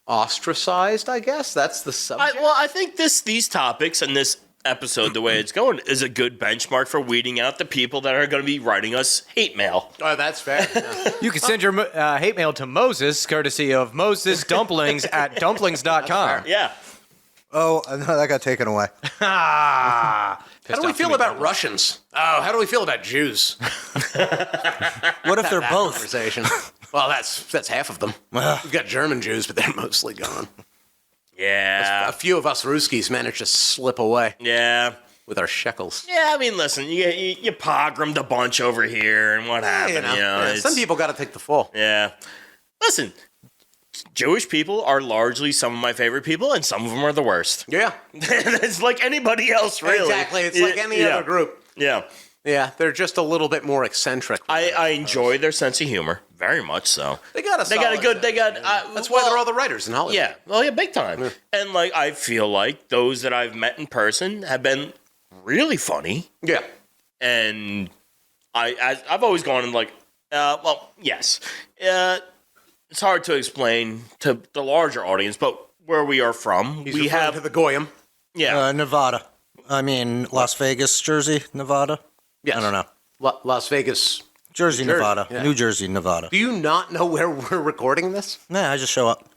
ostracized? I guess that's the subject. I think these topics and this episode, the way it's going, is a good benchmark for weeding out the people that are going to be writing us hate mail. Oh, that's fair. Yeah. You can send your hate mail to Moses, courtesy of Moses Dumplings at dumplings.com. Yeah. Oh, no, that got taken away. How do we feel about Russians? Oh, how do we feel about Jews? What if they're both? Conversation. Well, that's half of them. We've got German Jews, but they're mostly gone. Yeah. A few of us Ruskies managed to slip away Yeah. with our shekels. Yeah, I mean, listen, you pogromed a bunch over here, and what happened? Yeah, some people got to take the fall. Yeah. Listen, Jewish people are largely some of my favorite people, and some of them are the worst. Yeah, It's like anybody else, really. exactly. It's like any other group. Yeah. Yeah, they're just a little bit more eccentric. I enjoy their sense of humor, very much so. They got a good. They got. That's why they're all the writers in Hollywood. Yeah, well, yeah, big time. And like, I feel like those that I've met in person have been really funny, Yeah. and I've always gone and like, well, yes, it's hard to explain to the larger audience, but where we are from, He's we referring have to the Goyim. Nevada. I mean, Las Vegas, Jersey, Nevada. Yes. I don't know. Las Vegas. Jersey, Jersey, Nevada. yeah. New Jersey, Nevada. Do you not know where we're recording this? Nah, I just show up.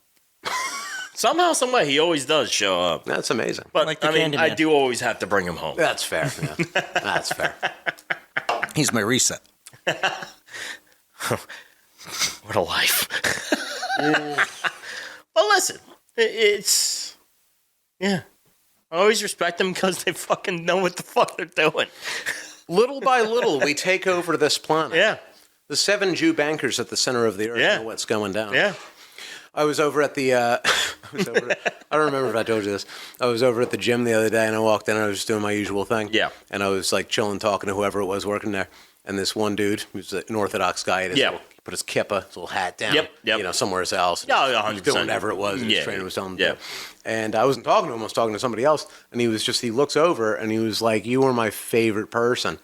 somehow, some way, he always does show up. That's amazing. But Like the I mean, Candyman. I do always have to bring him home. That's fair. Yeah. That's fair. He's my reset. What a life. Well, listen, it's yeah. I always respect them because they fucking know what the fuck they're doing. Little by little, we take over this planet. Yeah, The 7 Jew bankers at the center of the earth Yeah. know what's going down. yeah. I was over at the, I don't remember if I told you this. I was over at the gym the other day and I walked in and I was just doing my usual thing. Yeah. And I was like chilling, talking to whoever it was working there. And this one dude, who's an Orthodox guy, he put his kippah, his little hat down, Yep. somewhere else. Yeah, He was 100%. doing whatever it was. His Yeah. trainer was telling him to Yeah. do. And I wasn't talking to him. I was talking to somebody else. And he looks over and he was like, "You are my favorite person."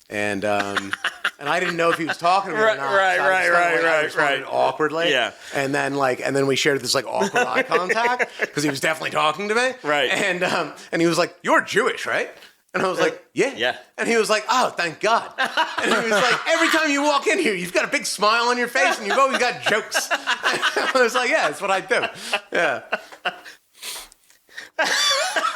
And and I didn't know if he was talking to me or not. Right, So I just kinda, I right. responded awkwardly. Yeah. And then we shared this like awkward eye contact because he was definitely talking to me. Right. And he was like, "You're Jewish, right?" And I was like, "Yeah." Yeah. And he was like, "Oh, thank God." And he was like, "Every time you walk in here, you've got a big smile on your face and you've always got jokes." I was like, "Yeah, that's what I do." Yeah.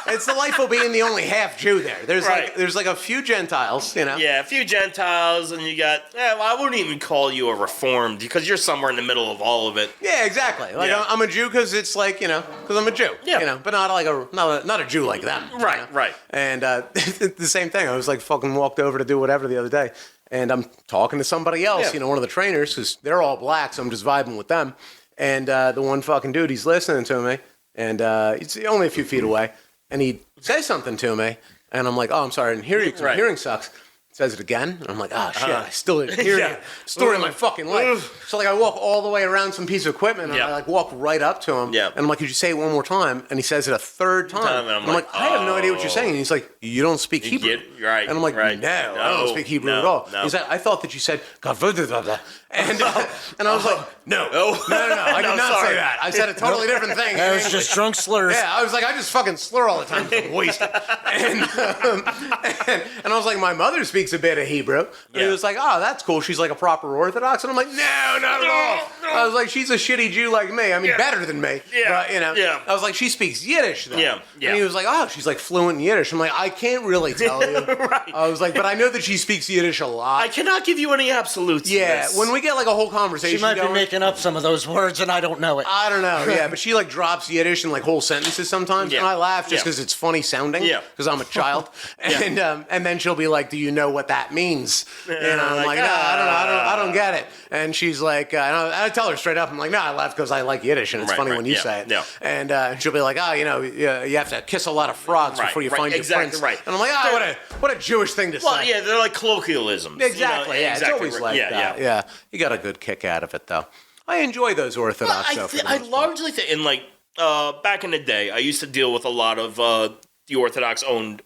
It's delightful being the only half Jew there. There's Right. there's a few Gentiles, Yeah, a few Gentiles, and you got. Well, I wouldn't even call you a Reformed because you're somewhere in the middle of all of it. Yeah, exactly. Like Yeah. I'm a Jew because it's like because I'm a Jew. Yeah. But not like not a Jew like them. you Right, know? right. And the same thing. I was like fucking walked over to do whatever the other day, and I'm talking to somebody else. Yeah. One of the trainers because they're all black, so I'm just vibing with them. And the one fucking dude, he's listening to me, and he's only a few feet away, and he says something to me, and I'm like, "Oh, I'm sorry, I didn't hear you 'cause my Right. hearing sucks." Says it again, and I'm like, "Oh shit, I still didn't hear Yeah. you." Story of my fucking life. So like, I walk all the way around some piece of equipment, and Yeah. I like walk right up to him, Yeah. and I'm like, "Could you say it one more time?" And he says it a third time, and I'm I'm like, like, "I have no idea what you're oh. saying." And he's like, "You don't speak Hebrew." right, And I'm like, right. "No, I don't No, speak Hebrew no, at all." no. He's like, "I thought that you said God," and I was like, "No, no, I did No, not sorry. say that. I said a totally different thing." That in was English. just drunk slurs. Yeah, I was like, I just fucking slur all the time 'cause I'm wasted. And I was like, my mother speaks speaks a bit of Hebrew. And he was like, oh, that's cool. She's like a proper Orthodox. And I'm like, no, not at all. I was like, she's a shitty Jew like me. I mean, better than me. Yeah. But, you know, I was like, she speaks Yiddish, though. Yeah. And he was like, oh, she's like fluent in Yiddish. I'm like, I can't really tell you. Right. I was like, but I know that she speaks Yiddish a lot. I cannot give you any absolutes. Yeah, when we get like a whole conversation She might going, be making up some of those words, and I don't know it. I don't know, yeah, but she like drops Yiddish in like whole sentences sometimes, and I laugh just because it's funny sounding, because I'm a child, and then she'll be like, "Do you know what that means?" And I'm like, "No, I don't get it." And she's like, I tell her straight up, I'm like, "No, I laugh because I like Yiddish, and it's funny when you say it." Yeah. And she'll be like, "Oh, you know, you have to kiss a lot of frogs before you find your prince." Right. And I'm like, "Oh, what a Jewish thing to say." Well, yeah, they're like colloquialisms. Exactly. You know? Yeah, it's always like that. Yeah, you got a good kick out of it, though. I enjoy those Orthodox. I largely think, in like back in the day, I used to deal with a lot of the Orthodox owned,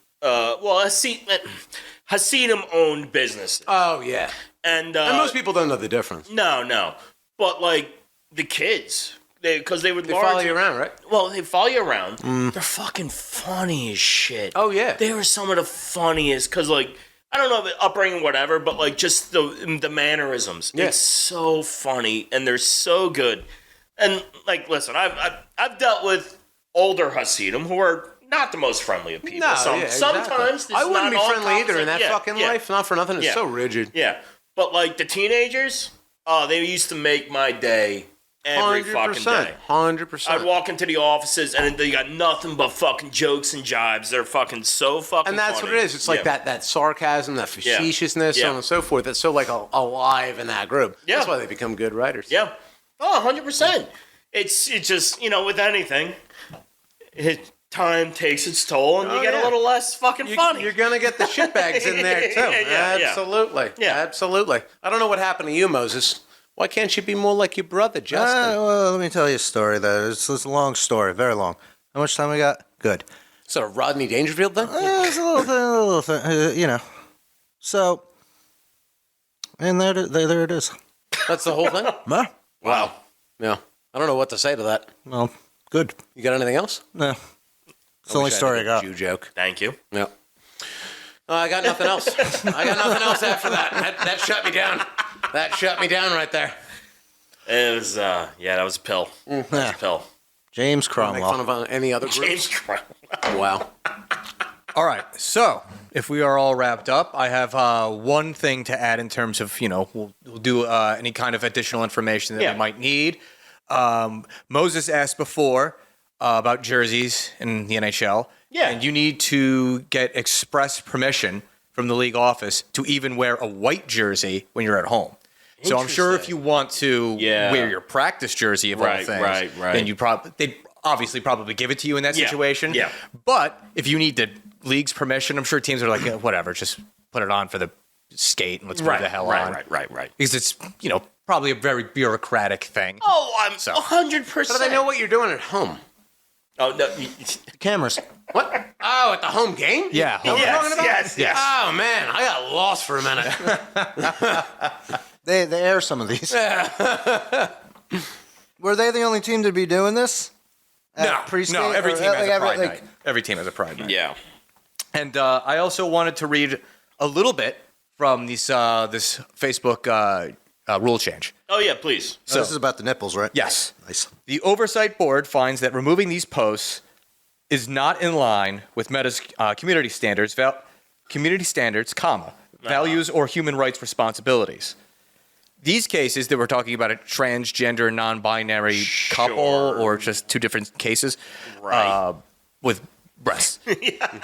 Hasidim owned businesses. Oh yeah, and most people don't know the difference. No, but like the kids. Because they would follow you around, right? Well, they follow you around. They're fucking funny as shit. Oh yeah, they were some of the funniest. Because like, I don't know if upbringing, whatever, but like just the mannerisms. Yeah. It's so funny and they're so good. And like, listen, I've dealt with older Hasidim who are not the most friendly of people. No, sometimes I wouldn't be friendly either in that fucking life. Not for nothing. It's so rigid. Yeah, but like the teenagers, they used to make my day. Every fucking day. 100%. I'd walk into the offices and they got nothing but fucking jokes and jibes. They're fucking so fucking And that's funny. what it is. It's like that sarcasm, that facetiousness, so on and so forth. That's so like alive in that group. Yeah. That's why they become good writers. Yeah. Oh, 100%. It's just, with anything, time takes its toll and you get a little less fucking funny. You're going to get the shitbags in there too. Absolutely. Yeah. Absolutely. I don't know what happened to you, Moses. Why can't you be more like your brother, Justin? Well, let me tell you a story, though. It's a long story, very long. How much time we got? Good. Is it a Rodney Dangerfield thing? It's a little thing, So, and there it is. That's the whole thing? Huh? Wow. Yeah. I don't know what to say to that. Well, good. You got anything else? No. It's the only story I got. Jew joke. Thank you. Yeah. I got nothing else. I got nothing else after that. That shut me down. That shut me down right there. It was, that was a pill. That was a pill. James Make Cromwell. fun of any other groups? James Cromwell. Wow. All right. So if we are all wrapped up, I have one thing to add in terms of, we'll do any kind of additional information that we might need. Moses asked before about jerseys in the NHL. Yeah. And you need to get express permission from the league office to even wear a white jersey when you're at home. So I'm sure if you want to wear your practice jersey of all things, then they'd obviously probably give it to you in that situation. Yeah. But if you need the league's permission, I'm sure teams are like, whatever, just put it on for the skate and let's move the hell on. Right. Because it's, probably a very bureaucratic thing. Oh, I'm 100%. But they know what you're doing at home. Oh, no. Cameras. What? Oh, at the home game? Yeah. Yes. Oh, man. I got lost for a minute. They air some of these. Were they the only team to be doing this? No, every team has a pride night. Every team has a pride night. Yeah. And I also wanted to read a little bit from this Facebook rule change. Oh, yeah, please. So this is about the nipples, right? Yes. Nice. The Oversight Board finds that removing these posts is not in line with Meta's community standards, values or human rights responsibilities. These cases that we're talking about a transgender, non-binary couple or just two different cases with breasts.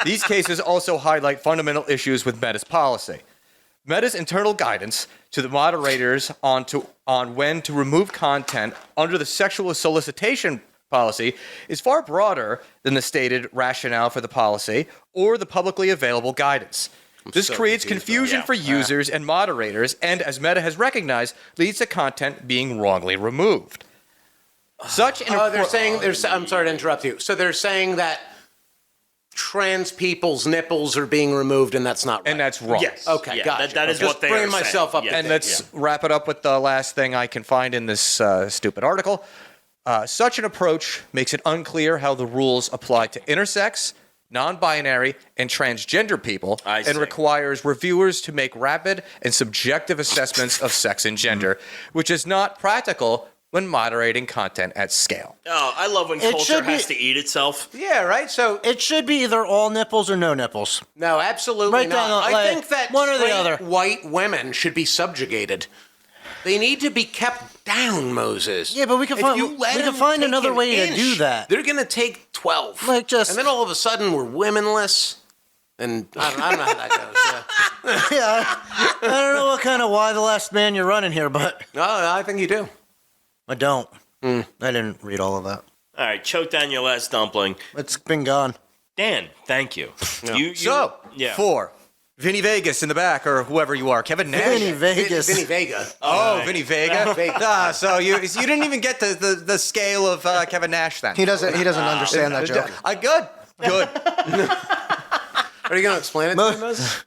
These cases also highlight fundamental issues with Meta's policy. Meta's internal guidance to the moderators on when to remove content under the sexual solicitation policy is far broader than the stated rationale for the policy or the publicly available guidance. This creates confusion for users and moderators, and as Meta has recognized, leads to content being wrongly removed. They're saying. I'm sorry to interrupt you. So they're saying that trans people's nipples are being removed, and that's not right. And that's wrong. Yes. Okay, Yeah, gotcha. that is Just what they bringing are myself saying. up. Yeah. And let's wrap it up with the last thing I can find in this stupid article. Such an approach makes it unclear how the rules apply to intersex, non-binary, and transgender people, I and see. requires reviewers to make rapid and subjective assessments of sex and gender, which is not practical when moderating content at scale. Oh, I love when It culture should be- has to eat itself. Yeah, right. So It should be either all nipples or no nipples. no, absolutely Right not. down the- I like, think that one or the straight other. white women should be subjugated. They need to be kept down, Moses. Yeah, but we can If find- you let we can them find take another an way to inch, do that. They're going to take 12. Like, just- and then all of a sudden we're womenless. And I don't know how that goes. Yeah. Yeah, I don't know what kind of why the last man you're running here, but No, I think you do. I don't. I didn't read all of that. All right, choke down your last dumpling. It's been gone. Dan, thank you. You So, yeah. for Vinny Vegas in the back, or whoever you are, Kevin Nash. Vinny Vegas. Vinny Vega. Oh, Vinny Vega. Vega. So you didn't even get the scale of Kevin Nash then. He doesn't understand that joke. Good. Are you going to explain it to me, Moses?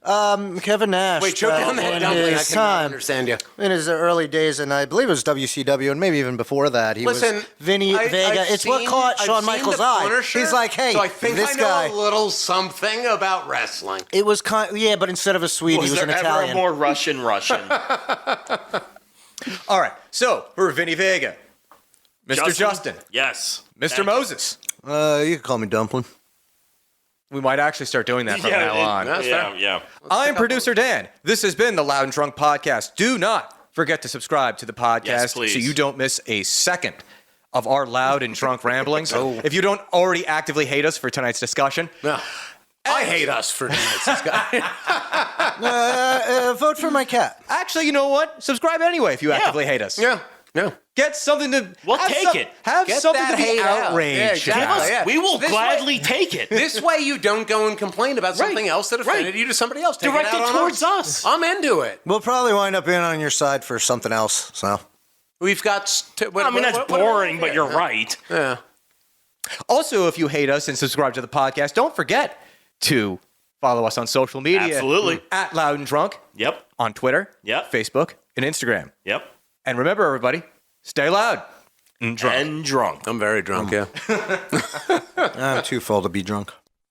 Kevin Nash. Wait, choke down that in dumpling. I his cannot time, understand you. In his early days, and I believe it was WCW, and maybe even before that, he Listen, was Vinny Vega. It's what caught I've Shawn seen Michaels' the eye. Punisher, He's like, hey, so I think this I know guy. a little something about wrestling. It was yeah, but instead of a Swede, Was he was there an ever Italian. a more Russian? All right. So for Vinny Vega, Mr. Justin, Yes. Mr. Thank you. Moses. You can call me Dumpling. We might actually start doing that from now on. That's Yeah, fair. yeah. I'm producer Dan. This has been the Loud and Drunk Podcast. Do not forget to subscribe to the podcast Yes, please. so you don't miss a second of our loud and drunk ramblings. If you don't already actively hate us for tonight's discussion, No. I hate us for doing this guy. Vote for my cat. actually, you know what? Subscribe anyway if you actively hate us. Yeah. No. Get something to. We'll have take it. Have Get something that to be hate out. outraged. Yeah, exactly. about. Yeah. We will This gladly take it. This way you don't go and complain about something else that offended Right. you to somebody else. Take Direct it out it on towards us. I'm into it. We'll probably wind up being on your side for something else. So We've got... I mean, that's boring, but you're right. Yeah. Also, if you hate us and subscribe to the podcast, don't forget to follow us on social media. Absolutely. At Loud and Drunk Yep. on Twitter, Yep. Facebook, and Instagram. Yep. And remember, everybody, stay loud and drunk. And drunk. I'm very drunk, yeah. I'm too full to be drunk.